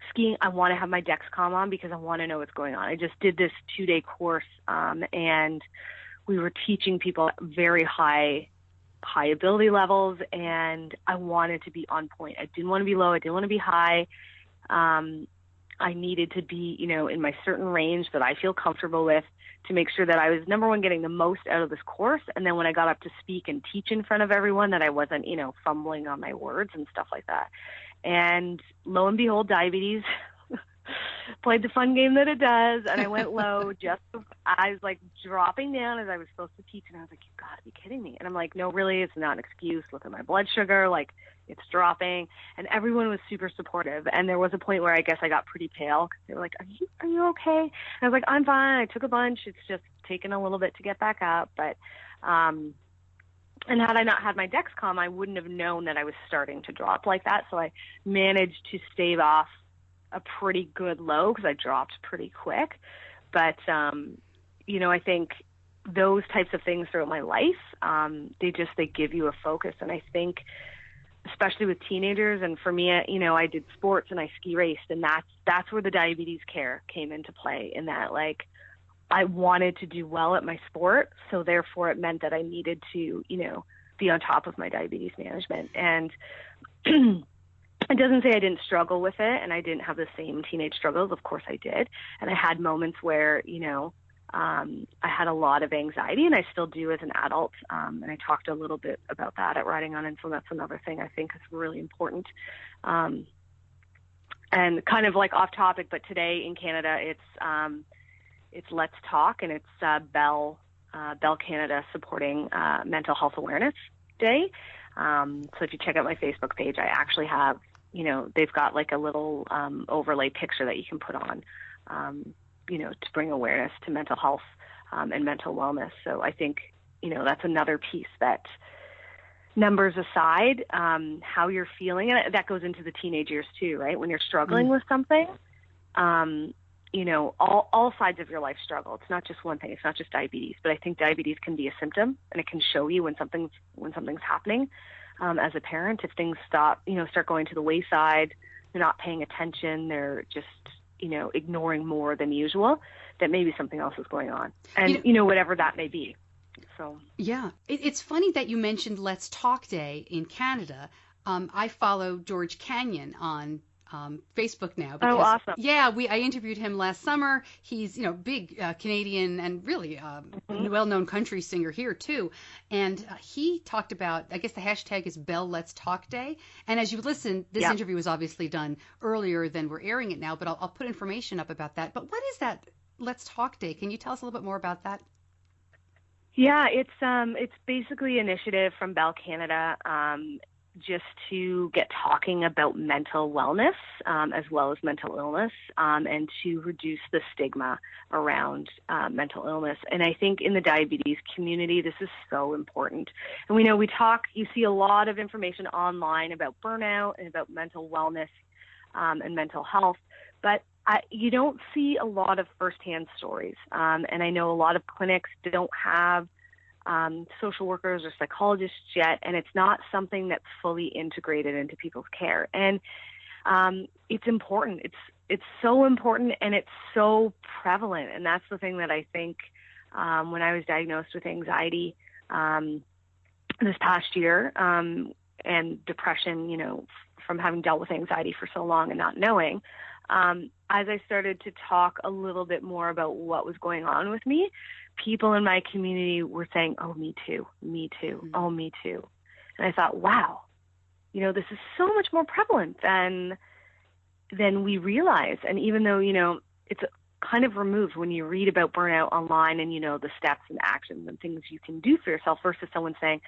skiing, I want to have my Dexcom on because I want to know what's going on. I just did this 2-day course, and we were teaching people at very high ability levels, and I wanted to be on point. I didn't want to be low. I didn't want to be high. I needed to be, in my certain range that I feel comfortable with, to make sure that I was, number one, getting the most out of this course. And then when I got up to speak and teach in front of everyone, that I wasn't, fumbling on my words and stuff like that. And lo and behold, diabetes played the fun game that it does. And I went low I was like dropping down as I was supposed to teach. And I was like, you've got to be kidding me. And I'm like, no, really, it's not an excuse. Look at my blood sugar. Like, it's dropping. And everyone was super supportive. And there was a point where I guess I got pretty pale, because they were like, are you okay? And I was like, I'm fine. I took a bunch. It's just taken a little bit to get back up. But, and had I not had my Dexcom, I wouldn't have known that I was starting to drop like that. So I managed to stave off a pretty good low, because I dropped pretty quick. But, I think those types of things throughout my life, they give you a focus. And I think, especially with teenagers, and for me, I did sports and I ski raced, and that's where the diabetes care came into play, in that, like, I wanted to do well at my sport. So therefore it meant that I needed to, be on top of my diabetes management. And it doesn't say I didn't struggle with it and I didn't have the same teenage struggles. Of course I did. And I had moments where, I had a lot of anxiety, and I still do as an adult. And I talked a little bit about that at Riding on Insulin. That's another thing I think is really important. And kind of like off topic, but today in Canada, it's Let's Talk, and it's Bell Canada supporting Mental Health Awareness Day. So if you check out my Facebook page, I actually have, they've got like a little overlay picture that you can put on, to bring awareness to mental health and mental wellness. So I think, that's another piece that, numbers aside, how you're feeling, and that goes into the teenage years too, right? When you're struggling with something, all sides of your life struggle. It's not just one thing. It's not just diabetes, but I think diabetes can be a symptom, and it can show you when something's happening. As a parent, if things start going to the wayside, they're not paying attention, they're just, ignoring more than usual, that maybe something else is going on, and whatever that may be. So yeah, it's funny that you mentioned Let's Talk Day in Canada. I follow George Canyon on Facebook now. Oh, awesome. Yeah, I interviewed him last summer. He's, big Canadian and really well-known country singer here too. And he talked about, I guess the hashtag is Bell Let's Talk Day. And as you listen, this interview was obviously done earlier than we're airing it now, but I'll put information up about that. But what is that Let's Talk Day? Can you tell us a little bit more about that? Yeah, it's basically an initiative from Bell Canada, just to get talking about mental wellness, as well as mental illness, and to reduce the stigma around mental illness. And I think in the diabetes community, this is so important. And you see a lot of information online about burnout and about mental wellness and mental health, but you don't see a lot of firsthand stories. And I know a lot of clinics don't have social workers or psychologists yet, and it's not something that's fully integrated into people's care. And it's important. It's so important, and it's so prevalent. And that's the thing that I think when I was diagnosed with anxiety this past year and depression, from having dealt with anxiety for so long and not knowing, as I started to talk a little bit more about what was going on with me, people in my community were saying, oh, me too, oh, me too. And I thought, wow, this is so much more prevalent than we realize. And even though, it's kind of removed when you read about burnout online and, the steps and actions and things you can do for yourself versus someone saying,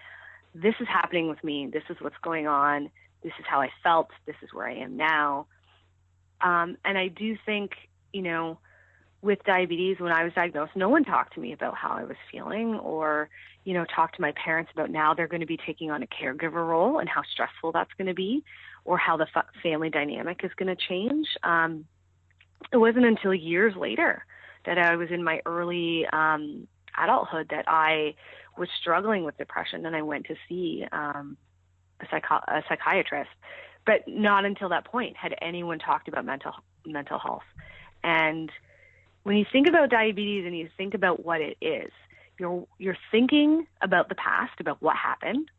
this is happening with me, this is what's going on, this is how I felt, this is where I am now. And I do think, with diabetes, when I was diagnosed, no one talked to me about how I was feeling or, talked to my parents about now they're going to be taking on a caregiver role and how stressful that's going to be or how the family dynamic is going to change. It wasn't until years later that I was in my early adulthood that I was struggling with depression and I went to see a psychiatrist. But not until that point had anyone talked about mental health. And when you think about diabetes and you think about what it is, you're thinking about the past, about what happened.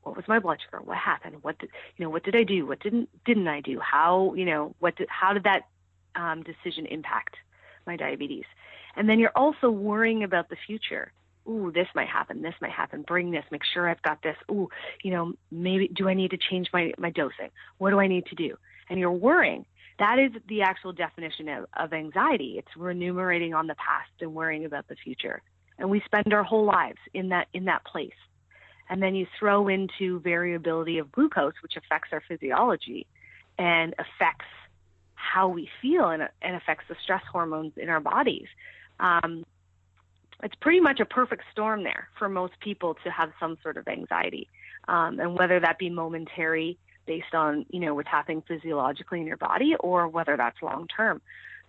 What was my blood sugar? What happened? What did I do? What didn't I do? How did that decision impact my diabetes? And then you're also worrying about the future. Ooh, this might happen, bring this, make sure I've got this. Ooh, maybe do I need to change my dosing? What do I need to do? And you're worrying. That is the actual definition of anxiety. It's ruminating on the past and worrying about the future. And we spend our whole lives in that place. And then you throw into variability of glucose, which affects our physiology and affects how we feel and affects the stress hormones in our bodies. It's pretty much a perfect storm there for most people to have some sort of anxiety, and whether that be momentary based on, what's happening physiologically in your body or whether that's long-term.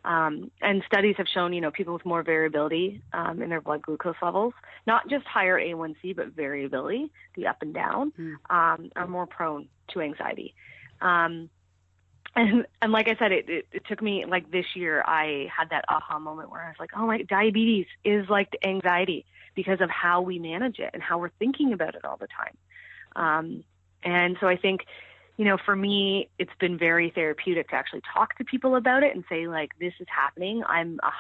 And studies have shown, people with more variability in their blood glucose levels, not just higher A1C, but variability, the up and down, are more prone to anxiety. And like I said, it took me, like this year, I had that aha moment where I was like, oh, my diabetes is like anxiety because of how we manage it and how we're thinking about it all the time. And so I think, for me, it's been very therapeutic to actually talk to people about it and say, like, this is happening. I'm a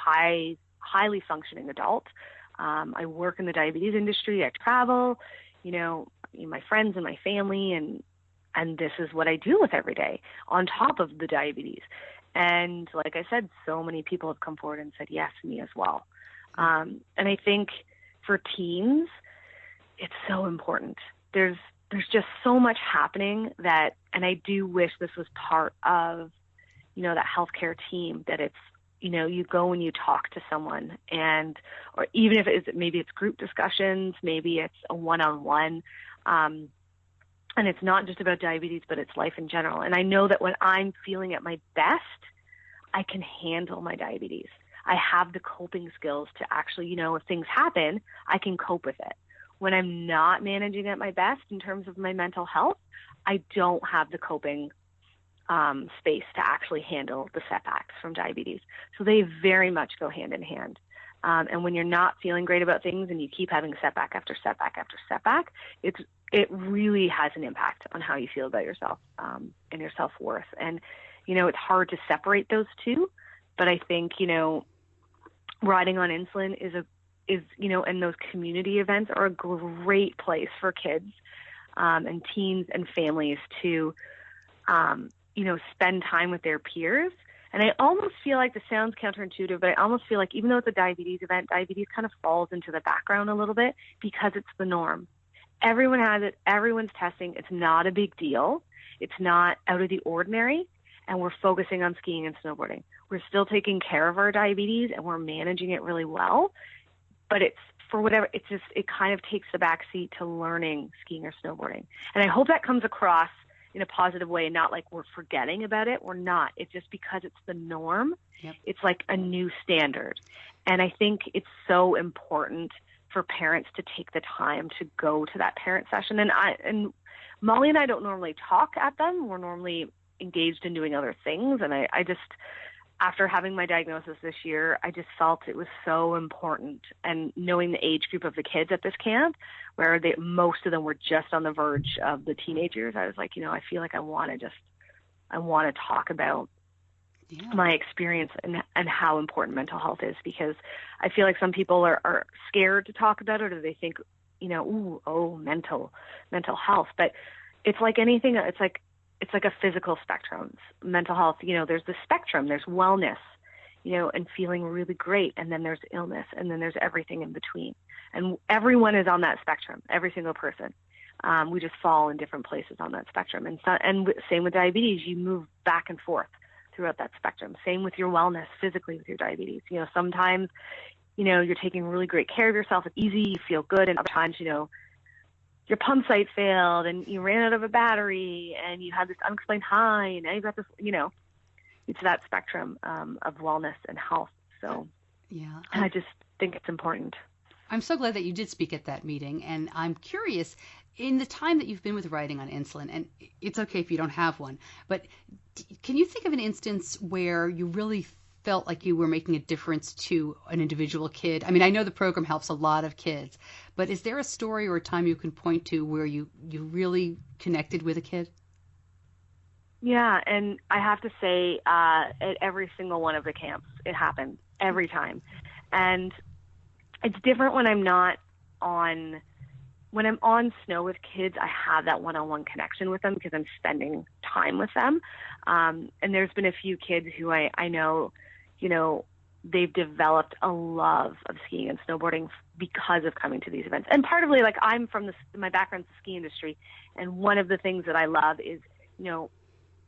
highly functioning adult. I work in the diabetes industry. I travel, my friends and my family, and this is what I deal with every day on top of the diabetes. And like I said, so many people have come forward and said, yes, me as well. And I think for teens, it's so important. There's just so much happening and I do wish this was part of, that healthcare team, that it's, you go and you talk to someone or even if maybe it's group discussions, maybe it's a one-on-one, and it's not just about diabetes, but it's life in general. And I know that when I'm feeling at my best, I can handle my diabetes. I have the coping skills to actually, if things happen, I can cope with it. When I'm not managing at my best in terms of my mental health, I don't have the coping space to actually handle the setbacks from diabetes. So they very much go hand in hand. And when you're not feeling great about things and you keep having setback after setback after setback, it really has an impact on how you feel about yourself and your self-worth. And, it's hard to separate those two. But I think, riding on insulin is and those community events are a great place for kids and teens and families to, spend time with their peers. And I almost feel like this sounds counterintuitive, but I almost feel like even though it's a diabetes event, diabetes kind of falls into the background a little bit because it's the norm. Everyone has it. Everyone's testing. It's not a big deal. It's not out of the ordinary. And we're focusing on skiing and snowboarding. We're still taking care of our diabetes and we're managing it really well. But it kind of takes the back seat to learning skiing or snowboarding. And I hope that comes across in a positive way, not like we're forgetting about it. We're not. It's just because it's the norm. Yep. It's like a new standard. And I think it's so important for parents to take the time to go to that parent session. And Molly and I don't normally talk at them. We're normally engaged in doing other things. And I just, after having my diagnosis this year, I just felt it was so important. And knowing the age group of the kids at this camp, where most of them were just on the verge of the teenagers, I was like, I feel like I want to talk about my experience and how important mental health is, because I feel like some people are scared to talk about it, or they think, mental health. But it's like anything. It's like a physical spectrum. Mental health, there's the spectrum. There's wellness, and feeling really great. And then there's illness. And then there's everything in between. And everyone is on that spectrum, every single person. We just fall in different places on that spectrum. And same with diabetes, you move back and forth throughout that spectrum. Same with your wellness physically with your diabetes. Sometimes, you're taking really great care of yourself. It's easy. You feel good. And other times, your pump site failed and you ran out of a battery and you had this unexplained high and now you've got this, it's that spectrum of wellness and health. So yeah, I just think it's important. I'm so glad that you did speak at that meeting. And I'm curious, in the time that you've been with riding on insulin, and it's okay if you don't have one, but can you think of an instance where you really felt like you were making a difference to an individual kid? I mean, I know the program helps a lot of kids, but is there a story or a time you can point to where you really connected with a kid? Yeah, and I have to say, at every single one of the camps, it happened every time. And it's different when I'm on snow with kids. I have that one-on-one connection with them because I'm spending time with them. And there's been a few kids who I know, they've developed a love of skiing and snowboarding because of coming to these events. And partly, like, I'm from my background's the ski industry, and one of the things that I love is,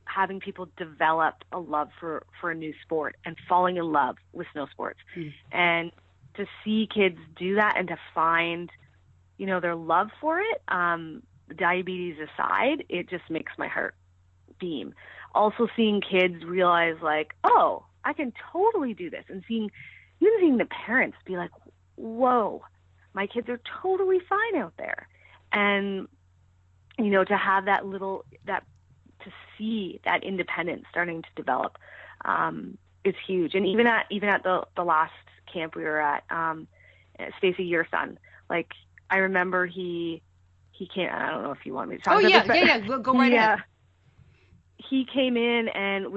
having people develop a love for a new sport and falling in love with snow sports. And to see kids do that and to find, their love for it, diabetes aside, it just makes my heart beam. Also seeing kids realize, like, oh, I can totally do this. And seeing the parents be like, whoa, my kids are totally fine out there. And, to have to see that independence starting to develop is huge. And even at the last camp we were at, Stacey, your son, like, I remember he came, I don't know if you want me to talk about this. Yeah. We'll go right ahead. He came in and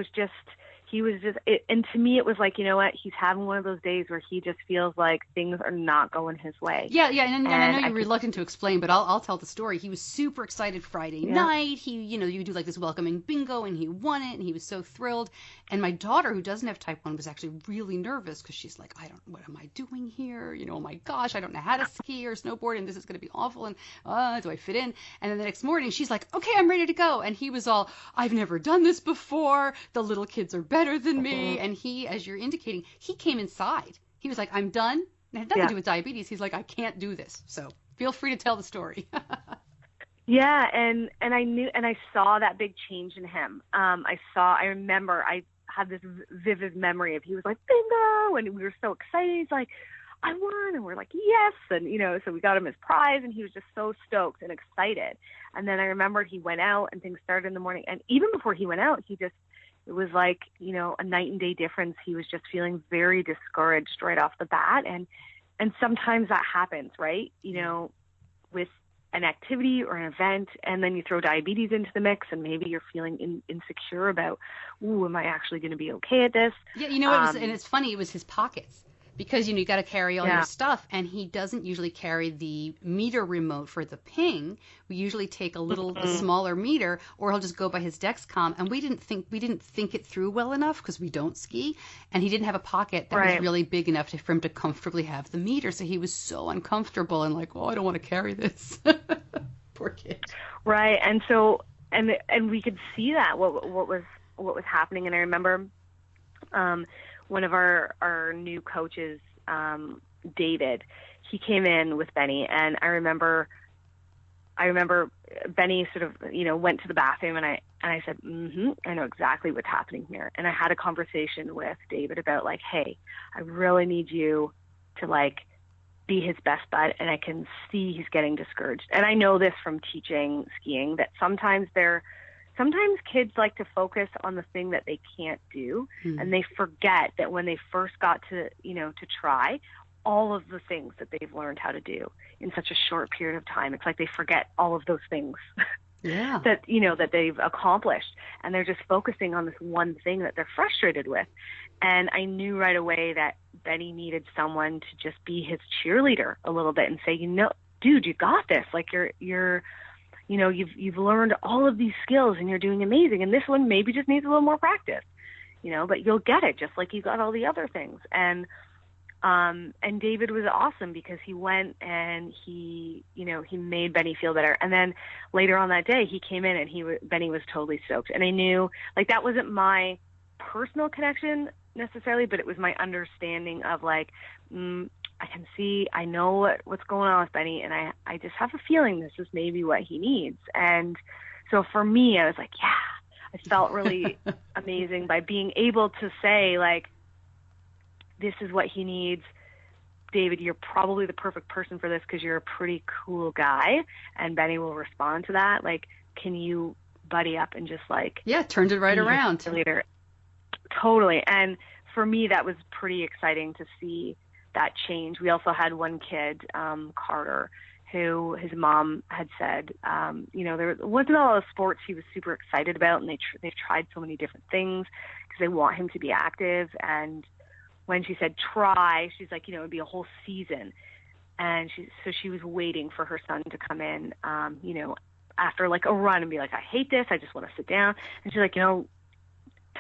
and to me it was like, you know what, he's having one of those days where he just feels like things are not going his way. Yeah, and I know you're reluctant to explain, but I'll tell the story. He was super excited Friday night. He, you do like this welcoming bingo, and he won it, and he was so thrilled. And my daughter, who doesn't have type 1, was actually really nervous because she's like, what am I doing here? Oh my gosh, I don't know how to ski or snowboard, and this is going to be awful, and do I fit in? And then the next morning, she's like, okay, I'm ready to go. And he was all, I've never done this before. The little kids are better than me. And he, as you're indicating, he came inside. He was like, I'm done. It had nothing to do with diabetes. He's like, I can't do this. So feel free to tell the story. Yeah. And I saw that big change in him. I remember I had this vivid memory of, he was like, bingo. And we were so excited. He's like, I won. And we're like, yes. And, so we got him his prize, and he was just so stoked and excited. And then I remember he went out and things started in the morning. And even before he went out, it was like, a night and day difference. He was just feeling very discouraged right off the bat. And sometimes that happens, right? With an activity or an event, and then you throw diabetes into the mix, and maybe you're feeling insecure about, ooh, am I actually going to be okay at this? Yeah, you know what? And it's funny, it was his pockets. Because, you got to carry all your stuff, and he doesn't usually carry the meter remote for the ping. We usually take a smaller meter, or he'll just go by his Dexcom, and we didn't think it through well enough because we don't ski, and he didn't have a pocket that was really big enough for him to comfortably have the meter, so he was so uncomfortable and like, oh, I don't want to carry this. Poor kid. Right, and so and we could see that what was happening, and I remember one of our new coaches, David, he came in with Benny, and I remember Benny sort of, went to the bathroom, and I said, I know exactly what's happening here. And I had a conversation with David about like, hey, I really need you to like be his best bud, and I can see he's getting discouraged. And I know this from teaching skiing that sometimes kids like to focus on the thing that they can't do, and they forget that when they first got to try all of the things that they've learned how to do in such a short period of time. It's like they forget all of those things that they've accomplished, and they're just focusing on this one thing that they're frustrated with. And I knew right away that Benny needed someone to just be his cheerleader a little bit and say, dude, you got this. Like you've learned all of these skills and you're doing amazing. And this one maybe just needs a little more practice, but you'll get it just like you got all the other things. And David was awesome because he went and he made Benny feel better. And then later on that day, he came in and Benny was totally stoked. And I knew like that wasn't my personal connection necessarily, but it was my understanding of like, I know what's going on with Benny, and I just have a feeling this is maybe what he needs. And so for me, I was like, yeah, I felt really amazing by being able to say like, this is what he needs. David, you're probably the perfect person for this because you're a pretty cool guy, and Benny will respond to that. Like, can you buddy up and just like... Yeah, turned it right around. Later. Totally. And for me, that was pretty exciting to see that change. We also had one kid, Carter, who his mom had said, there wasn't a lot of sports he was super excited about, and they've tried so many different things because they want him to be active. And when she said try, she's like, it would be a whole season. And she was waiting for her son to come in, after like a run and be like, I hate this. I just want to sit down. And she's like,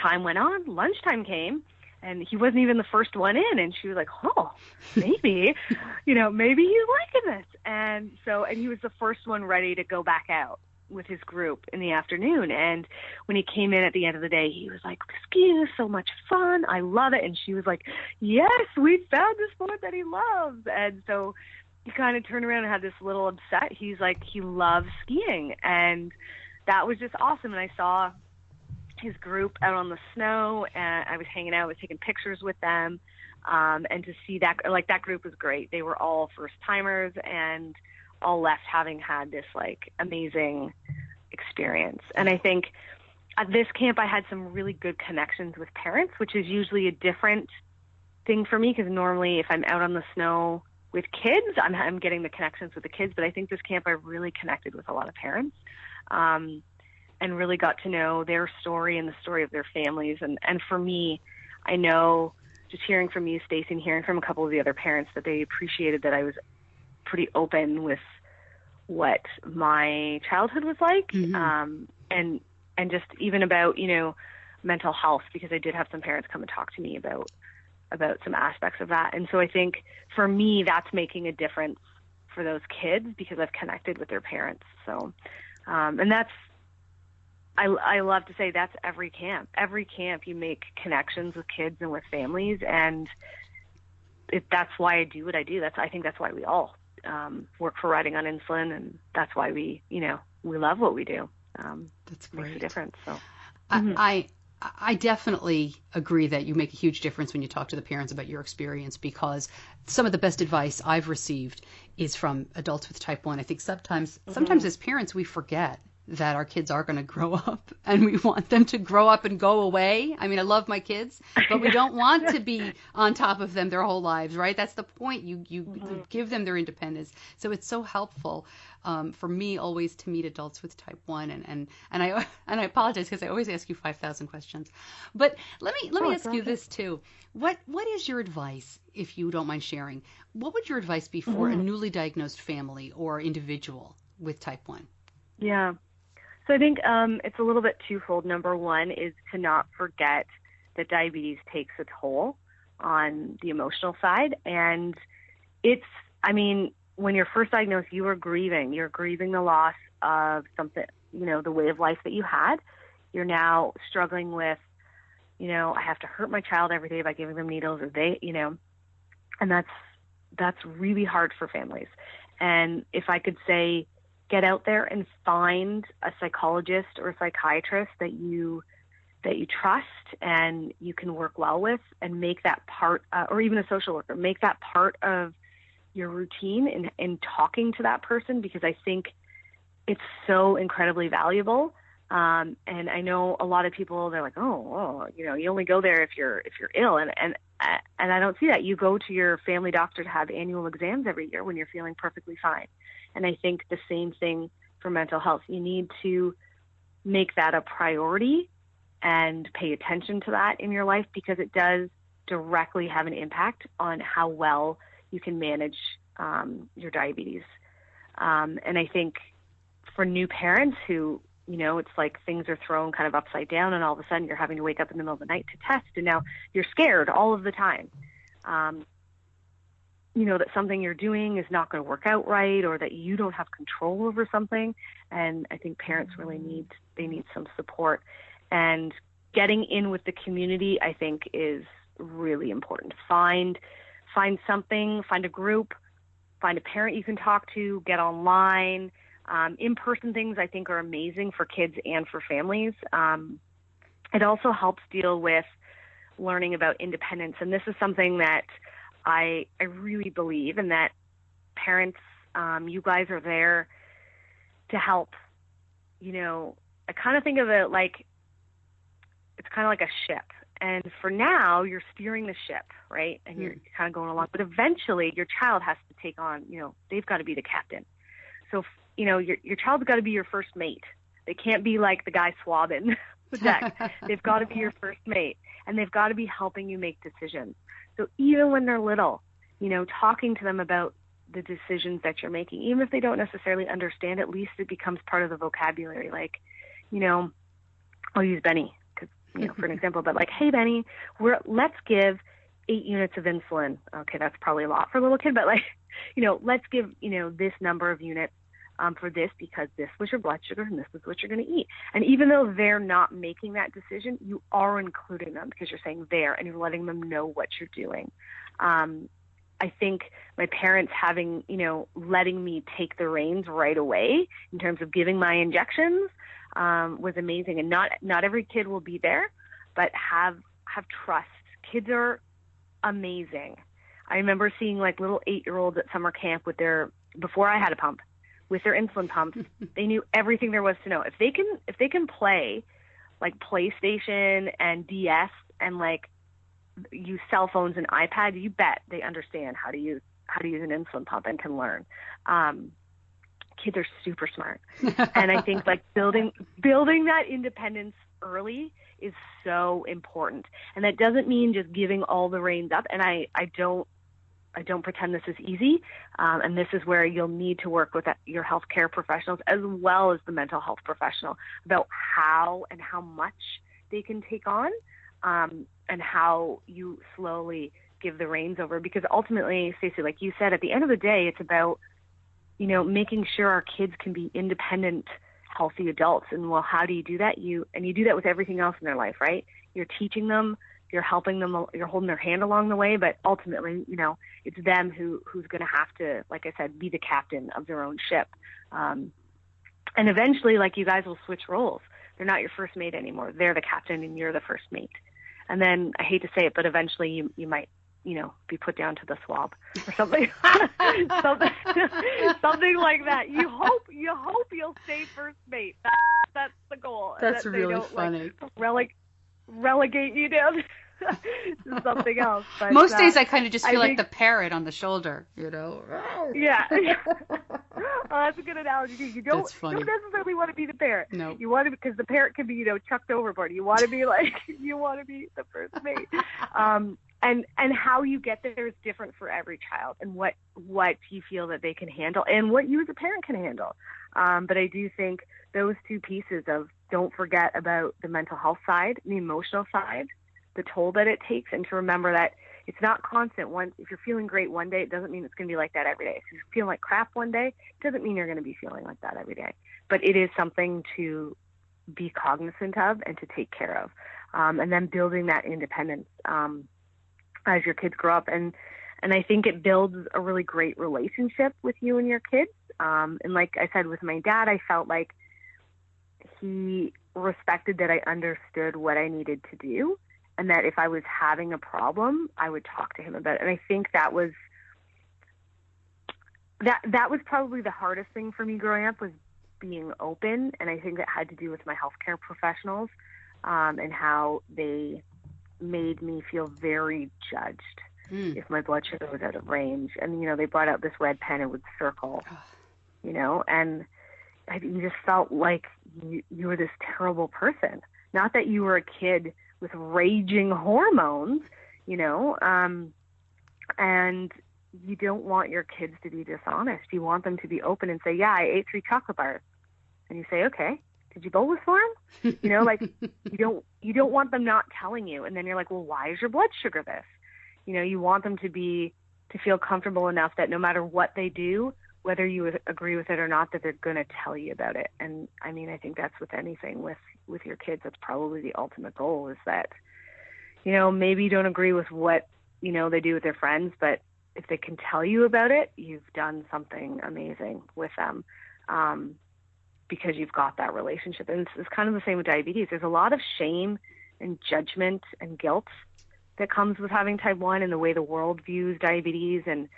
time went on, lunchtime came, and he wasn't even the first one in. And she was like, oh, maybe, maybe he's liking this. And he was the first one ready to go back out with his group in the afternoon. And when he came in at the end of the day, he was like, skiing is so much fun. I love it. And she was like, yes, we found the sport that he loves. And so he kind of turned around and had this little upset. He's like, he loves skiing. And that was just awesome. And I saw his group out on the snow, and I was hanging out, I was taking pictures with them. And to see that, like, that group was great. They were all first timers and all left having had this like amazing experience. And I think at this camp, I had some really good connections with parents, which is usually a different thing for me. Cause normally if I'm out on the snow with kids, I'm getting the connections with the kids. But I think this camp, I really connected with a lot of parents, and really got to know their story and the story of their families. And for me, I know just hearing from you, Stacey, and hearing from a couple of the other parents that they appreciated that I was pretty open with what my childhood was like, and just even about, mental health, because I did have some parents come and talk to me about some aspects of that. And so I think for me, that's making a difference for those kids because I've connected with their parents. So, and that's, I love to say that's every camp. Every camp you make connections with kids and with families, and that's why I do what I do. I think that's why we all work for Riding on Insulin, and that's why we love what we do. That's great. Makes a difference. So I definitely agree that you make a huge difference when you talk to the parents about your experience, because some of the best advice I've received is from adults with type 1. I think sometimes as parents we forget that our kids are going to grow up, and we want them to grow up and go away. I mean, I love my kids, but we don't want to be on top of them their whole lives, right? That's the point. You give them their independence. So it's so helpful for me always to meet adults with type 1, and I apologize because I always ask you 5,000 questions. But let me ask you this too. What is your advice, if you don't mind sharing? What would your advice be for a newly diagnosed family or individual with type 1? Yeah. So I think it's a little bit twofold. Number one is to not forget that diabetes takes a toll on the emotional side. And when you're first diagnosed, you are grieving. You're grieving the loss of something, the way of life that you had. You're now struggling with, I have to hurt my child every day by giving them needles, or and that's really hard for families. And if I could say, get out there and find a psychologist or a psychiatrist that you trust and you can work well with, and make that part, or even a social worker, make that part of your routine in talking to that person, because I think it's so incredibly valuable. And I know a lot of people, they're like, you only go there if you're ill, and I don't see that. You go to your family doctor to have annual exams every year when you're feeling perfectly fine. And I think the same thing for mental health. You need to make that a priority and pay attention to that in your life, because it does directly have an impact on how well you can manage your diabetes. And I think for new parents who, it's like things are thrown kind of upside down, and all of a sudden you're having to wake up in the middle of the night to test, and now you're scared all of the time. That something you're doing is not going to work out right, or that you don't have control over something. And I think parents really need some support. And getting in with the community, I think, is really important. Find something, find a group, find a parent you can talk to, get online. In-person things, I think, are amazing for kids and for families. It also helps deal with learning about independence. And this is something that I really believe in, that parents, you guys are there to help. I kind of think of it like, it's kind of like a ship. And for now, you're steering the ship, right? And you're kind of going along. But eventually, your child has to take on, they've got to be the captain. So, your child's got to be your first mate. They can't be like the guy swabbing the deck. They've got to be your first mate. And they've got to be helping you make decisions. So even when they're little, talking to them about the decisions that you're making, even if they don't necessarily understand, at least it becomes part of the vocabulary. Like, I'll use Benny, for an example, but like, hey, Benny, let's give 8 units of insulin. Okay, that's probably a lot for a little kid, but like, let's give, this number of units for this, because this was your blood sugar and this is what you're going to eat. And even though they're not making that decision, you are including them, because you're saying there and you're letting them know what you're doing. I think my parents having, letting me take the reins right away in terms of giving my injections was amazing. And not every kid will be there, but have trust. Kids are amazing. I remember seeing like little 8-year-olds at summer camp before I had a pump, with their insulin pumps. They knew everything there was to know. If they can play like PlayStation and DS and like use cell phones and iPad, you bet they understand how to use an insulin pump and can learn. Kids are super smart. And I think like building that independence early is so important. And that doesn't mean just giving all the reins up. And I don't pretend this is easy. And this is where you'll need to work with your healthcare professionals as well as the mental health professional about how and how much they can take on, and how you slowly give the reins over. Because ultimately, Stacey, like you said, at the end of the day, it's about, making sure our kids can be independent, healthy adults. And well, how do you do that? You do that with everything else in their life, right? You're teaching them, you're helping them, you're holding their hand along the way, but ultimately, it's them who's going to have to, like I said, be the captain of their own ship. And eventually, like, you guys will switch roles. They're not your first mate anymore. They're the captain and you're the first mate. And then, I hate to say it, but eventually you might, be put down to the swab or something. Something like that. You hope you'll stay first mate. That's the goal. That's that really they don't, funny. Relegate you down to something else. But most days I kind of just feel like think the parrot on the shoulder, Yeah. That's a good analogy. You don't necessarily want to be the parrot. No. You want to, because the parrot can be, chucked overboard. You want to be the first mate. And how you get there is different for every child, and what you feel that they can handle and what you as a parent can handle. But I do think those two pieces of don't forget about the mental health side, the emotional side, the toll that it takes, and to remember that it's not constant. If you're feeling great one day, it doesn't mean it's going to be like that every day. If you're feeling like crap one day, it doesn't mean you're going to be feeling like that every day. But it is something to be cognizant of and to take care of. And then building that independence as your kids grow up. And I think it builds a really great relationship with you and your kids. And like I said, with my dad, I felt like he respected that I understood what I needed to do, and that if I was having a problem, I would talk to him about it. And I think that was probably the hardest thing for me growing up, was being open. And I think that had to do with my healthcare professionals and how they made me feel very judged if my blood sugar was out of range. And, they brought out this red pen and would circle, and you just felt like you were this terrible person. Not that you were a kid with raging hormones, and you don't want your kids to be dishonest. You want them to be open and say, yeah, I ate 3 chocolate bars. And you say, okay, did you bolus for them? You don't want them not telling you. And then you're like, well, why is your blood sugar this? You want them to feel comfortable enough that no matter what they do, whether you agree with it or not, that they're going to tell you about it. And I mean, I think that's with anything with your kids. That's probably the ultimate goal, is that, maybe you don't agree with what, they do with their friends, but if they can tell you about it, you've done something amazing with them, because you've got that relationship. And it's kind of the same with diabetes. There's a lot of shame and judgment and guilt that comes with having type 1 and the way the world views diabetes. And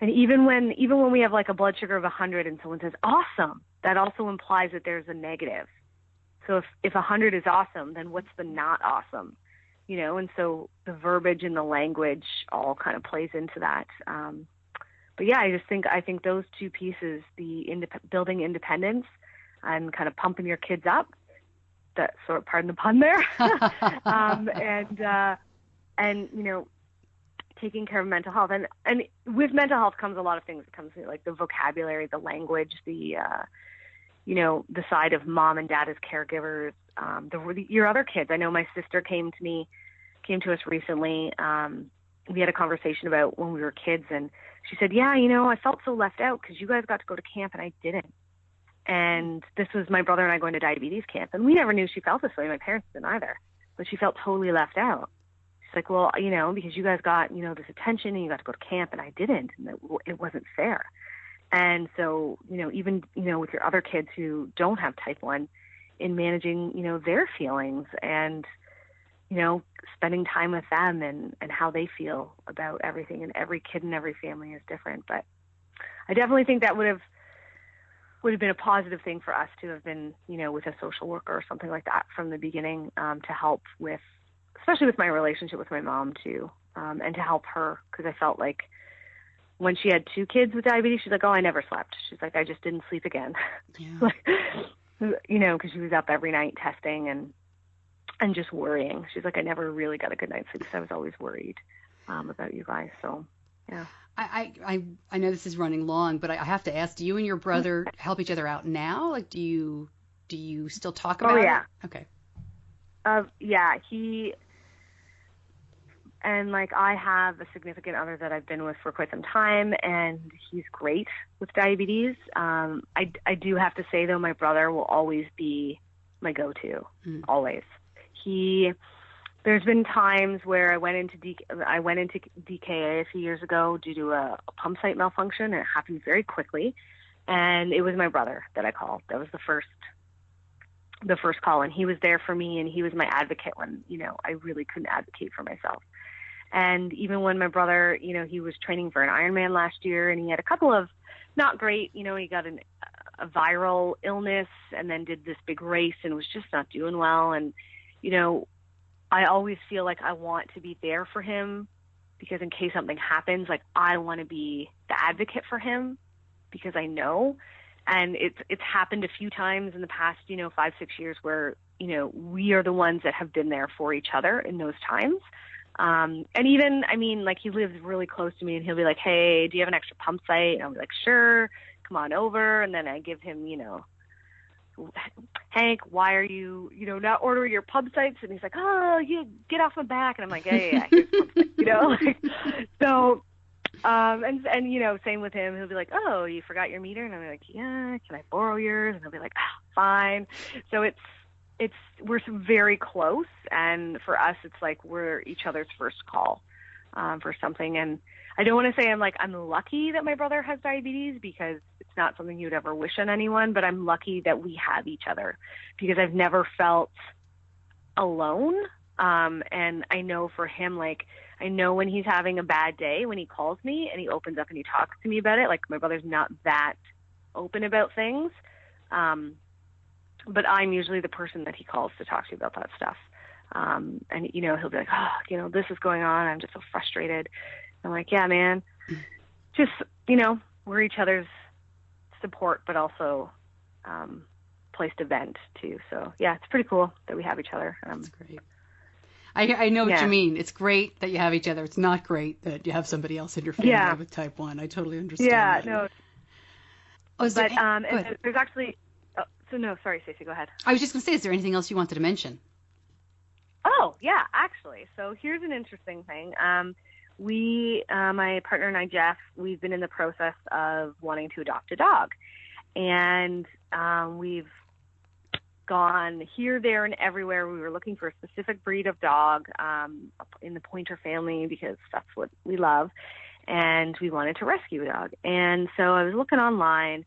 even when we have like a blood sugar of 100 and someone says, awesome, that also implies that there's a negative. So if 100 is awesome, then what's the not awesome? And so the verbiage and the language all kind of plays into that. But yeah, I think those two pieces, building independence and kind of pumping your kids up, that sort of, pardon the pun there, and taking care of mental health. And with mental health comes a lot of things. It comes like the vocabulary, the language, the side of mom and dad as caregivers, your other kids. I know my sister came to us recently. We had a conversation about when we were kids, and she said, yeah, I felt so left out because you guys got to go to camp and I didn't. And this was my brother and I going to diabetes camp, and we never knew she felt this way. My parents didn't either, but she felt totally left out. She's like, well, because you guys got, this attention and you got to go to camp and I didn't, and it wasn't fair. And so, even, with your other kids who don't have type 1, in managing, their feelings and, spending time with them and how they feel about everything. And every kid and every family is different. But I definitely think that would have been a positive thing for us to have been, with a social worker or something like that from the beginning, to help with, especially with my relationship with my mom too, and to help her, because I felt like when she had 2 kids with diabetes, she's like, oh, I never slept. She's like, I just didn't sleep again. Yeah. Because she was up every night testing and just worrying. She's like, I never really got a good night's sleep because I was always worried about you guys. So, yeah. I know this is running long, but I have to ask, do you and your brother help each other out now? Like, do you still talk about it? Okay. Yeah, and like I have a significant other that I've been with for quite some time, and he's great with diabetes. I do have to say though, my brother will always be my go-to, always. There's been times where I went into DKA a few years ago due to a pump site malfunction, and it happened very quickly. And it was my brother that I called. That was the first call, and he was there for me, and he was my advocate when, I really couldn't advocate for myself. And even when my brother, he was training for an Ironman last year, and he had a couple of not great, he got a viral illness and then did this big race and was just not doing well. And, I always feel like I want to be there for him, because in case something happens, like, I want to be the advocate for him, because I know. And it's happened a few times in the past, 5-6 years where, we are the ones that have been there for each other in those times. And even, like, he lives really close to me, and he'll be like, hey, do you have an extra pump site? And I'll be like, sure, come on over. And then I give him, Hank, why are you, not ordering your pump sites? And he's like, oh, you get off my back. And I'm like, yeah, here's pump sites, so, and same with him. He'll be like, oh, you forgot your meter? And I'm like, yeah, can I borrow yours? And he'll be like, oh, fine. So we're very close. And for us, it's like we're each other's first call for something. And I don't want to say I'm lucky that my brother has diabetes, because it's not something you would ever wish on anyone, but I'm lucky that we have each other, because I've never felt alone. And I know for him, I know when he's having a bad day, when he calls me and he opens up and he talks to me about it. Like, my brother's not that open about things. But I'm usually the person that he calls to talk to about that stuff. And, he'll be like, oh, this is going on. I'm just so frustrated. I'm like, yeah, man, just, we're each other's support, but also place to vent too. So yeah, it's pretty cool that we have each other. That's great. I know what you mean. It's great that you have each other. It's not great that you have somebody else in your family with type 1. I totally understand. Yeah, that. no. And there's actually, no, sorry, Stacey, go ahead. I was just going to say, is there anything else you wanted to mention? Oh, yeah, actually. So here's an interesting thing. My partner and I, Jeff, we've been in the process of wanting to adopt a dog. And we've gone here, there, and everywhere. We were looking for a specific breed of dog in the Pointer family, because that's what we love. And we wanted to rescue a dog. And so I was looking online,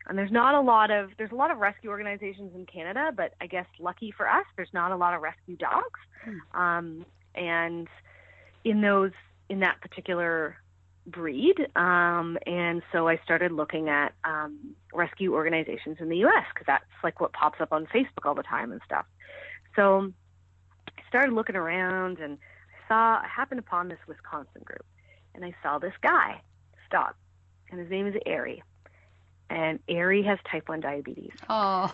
and there's a lot of rescue organizations in Canada, but I guess lucky for us, there's not a lot of rescue dogs. And in that particular breed. And so I started looking at rescue organizations in the U.S., because that's like what pops up on Facebook all the time and stuff. So I started looking around, and I happened upon this Wisconsin group, and I saw this guy, this dog, and his name is Airy. And Airy has type 1 diabetes. Oh.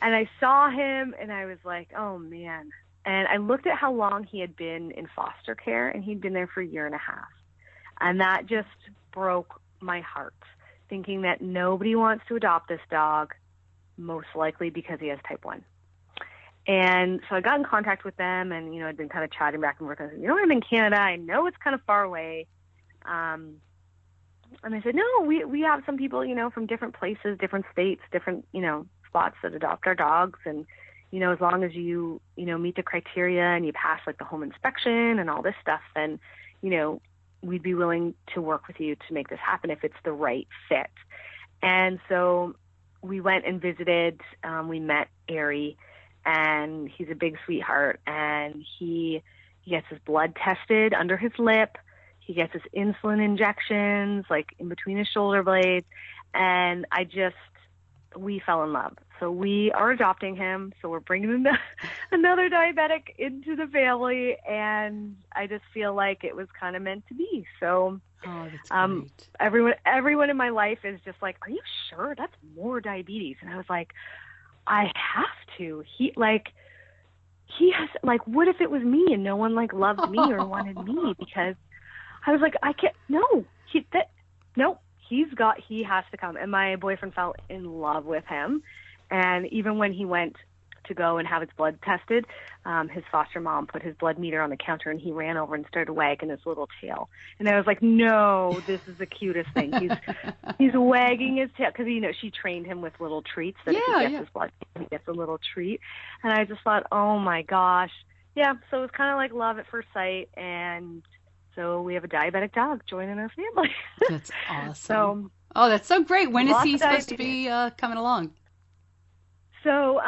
And I saw him, and I was like, oh, man. And I looked at how long he had been in foster care, and he'd been there for a year and a half. And that just broke my heart, thinking that nobody wants to adopt this dog, most likely because he has type 1. And so I got in contact with them, and, I'd been kind of chatting back and forth. I said, I'm in Canada. I know it's kind of far away. And they said, no, we have some people, from different places, different states, different, spots that adopt our dogs. And, as long as you, meet the criteria and you pass like the home inspection and all this stuff, then, we'd be willing to work with you to make this happen if it's the right fit. And so we went and visited, we met Airy, and he's a big sweetheart, and he gets his blood tested under his lip. He gets his insulin injections, like in between his shoulder blades. And we fell in love. So we are adopting him. So we're bringing another diabetic into the family. And I just feel like it was kind of meant to be. So that's great. Everyone in my life is just like, are you sure? That's more diabetes. And I was like, I have to. He has, what if it was me and no one loved me or wanted me? Because I was like, I can't, no, he has to come. And my boyfriend fell in love with him. And even when he went to go and have his blood tested, his foster mom put his blood meter on the counter, and he ran over and started wagging his little tail. And I was like, no, this is the cutest thing. He's wagging his tail, because, she trained him with little treats that if he gets his blood, he gets a little treat. And I just thought, oh my gosh. Yeah. So it was kind of like love at first sight. And so we have a diabetic dog joining our family. That's awesome. That's so great. When is he supposed to be coming along? So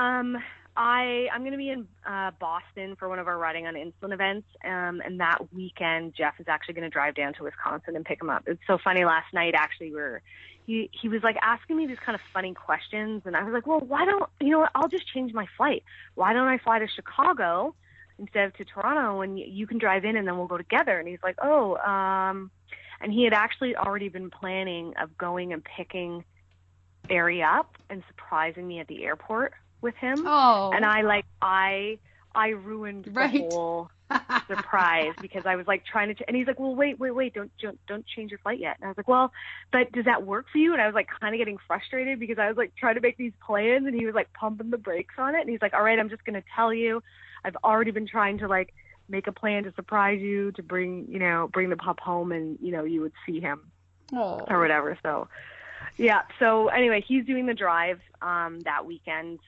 I'm going to be in Boston for one of our Riding on Insulin events, and that weekend Jeff is actually going to drive down to Wisconsin and pick him up. It's so funny. Last night, actually, he was like asking me these kind of funny questions, and I was like, well, why don't I'll just change my flight. Why don't I fly to Chicago instead of to Toronto, and you can drive in, and then we'll go together? And he's like, and he had actually already been planning of going and picking Barry up and surprising me at the airport with him. Oh. And I ruined the whole surprise because I was like trying to, and he's like, well, wait, don't change your flight yet. And I was like, well, but does that work for you? And I was like kind of getting frustrated because I was like trying to make these plans, and he was like pumping the brakes on it. And he's like, all right, I'm just going to tell you, I've already been trying to like make a plan to surprise you, to bring the pup home, and you would see him or whatever. So yeah. So anyway, he's doing the drive that weekend,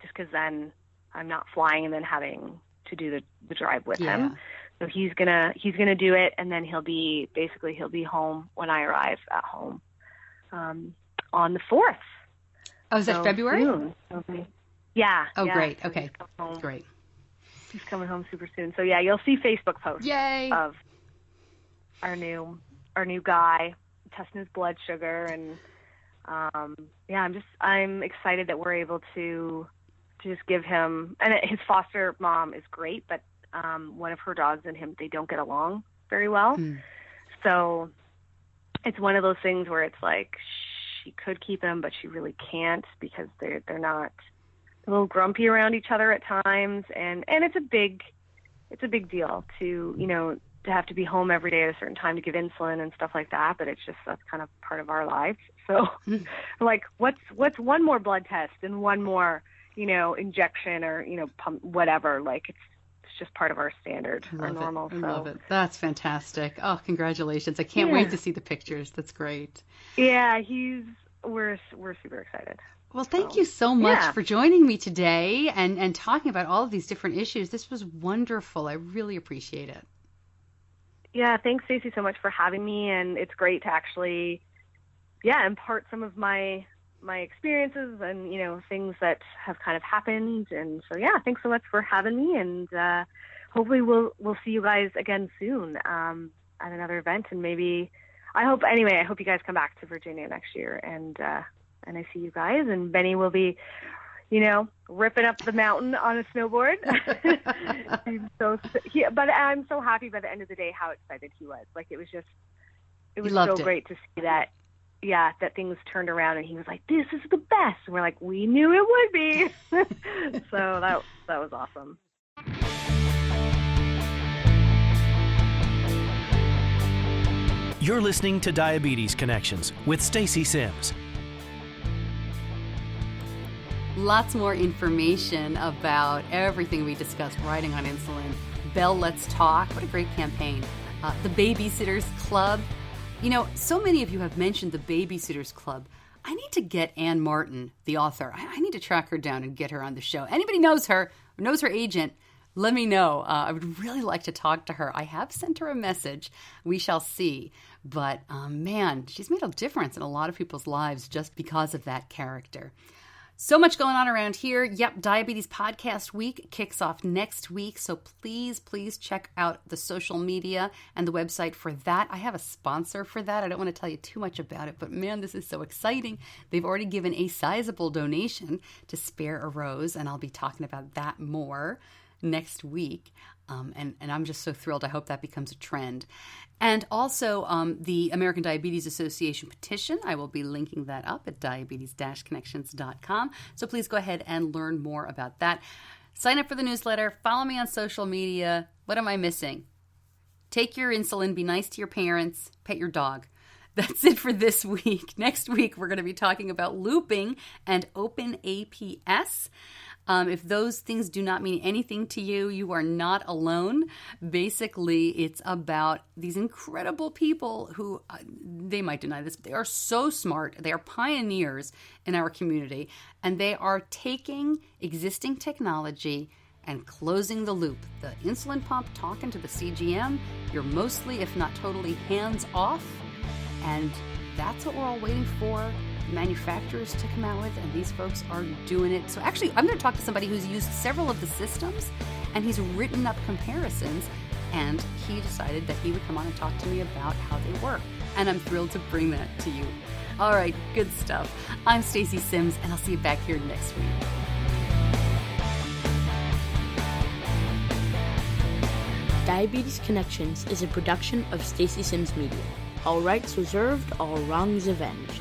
just because then I'm not flying and then having to do the drive with him. So he's gonna do it, and then he'll be home when I arrive at home on the 4th. Oh, is that February? Soon. Yeah. Oh, yeah. Great. Okay. Great. He's coming home super soon. So yeah, you'll see Facebook posts Yay. Of our new guy testing his blood sugar, and I'm excited that we're able to just give him, and his foster mom is great, but one of her dogs and him, they don't get along very well. So it's one of those things where it's like she could keep him, but she really can't because they're not, a little grumpy around each other at times, and it's a big deal to to have to be home every day at a certain time to give insulin and stuff like that. But it's just, that's kind of part of our lives. So like, what's one more blood test and one more injection or pump, whatever. Like it's just part of our standard, our normal. I love it. That's fantastic. Oh, congratulations! I can't wait to see the pictures. That's great. Yeah, we're super excited. Well, thank you so much for joining me today and talking about all of these different issues. This was wonderful. I really appreciate it. Yeah, thanks, Stacey, so much for having me. And it's great to actually, impart some of my experiences and, things that have kind of happened. And so, thanks so much for having me. And hopefully we'll see you guys again soon at another event. And maybe, I hope you guys come back to Virginia next year. And I see you guys, and Benny will be, ripping up the mountain on a snowboard. But I'm so happy by the end of the day how excited he was. Like it was so great to see that, that things turned around, and he was like, "This is the best." And we're like, "We knew it would be." So that was awesome. You're listening to Diabetes Connections with Stacey Sims. Lots more information about everything we discussed riding on insulin. Bell Let's Talk. What a great campaign. The Babysitters Club. So many of you have mentioned the Babysitters Club. I need to get Ann Martin, the author. I need to track her down and get her on the show. Anybody knows her agent, let me know. I would really like to talk to her. I have sent her a message. We shall see. But man, she's made a difference in a lot of people's lives just because of that character. So much going on around here. Yep, Diabetes Podcast Week kicks off next week. So please check out the social media and the website for that. I have a sponsor for that. I don't want to tell you too much about it, but man, this is so exciting. They've already given a sizable donation to Spare a Rose, and I'll be talking about that more next week. And I'm just so thrilled. I hope that becomes a trend. And also the American Diabetes Association petition. I will be linking that up at diabetes-connections.com. So please go ahead and learn more about that. Sign up for the newsletter. Follow me on social media. What am I missing? Take your insulin. Be nice to your parents. Pet your dog. That's it for this week. Next week, we're going to be talking about looping and open APS. If those things do not mean anything to you, you are not alone. Basically, it's about these incredible people who, they might deny this, but they are so smart. They are pioneers in our community, and they are taking existing technology and closing the loop. The insulin pump talking to the CGM, you're mostly, if not totally, hands off, and that's what we're all waiting for manufacturers to come out with, and these folks are doing it. So actually, I'm going to talk to somebody who's used several of the systems, and he's written up comparisons, and he decided that he would come on and talk to me about how they work. And I'm thrilled to bring that to you. All right, good stuff. I'm Stacey Sims, and I'll see you back here next week. Diabetes Connections is a production of Stacey Sims Media. All rights reserved, all wrongs avenged.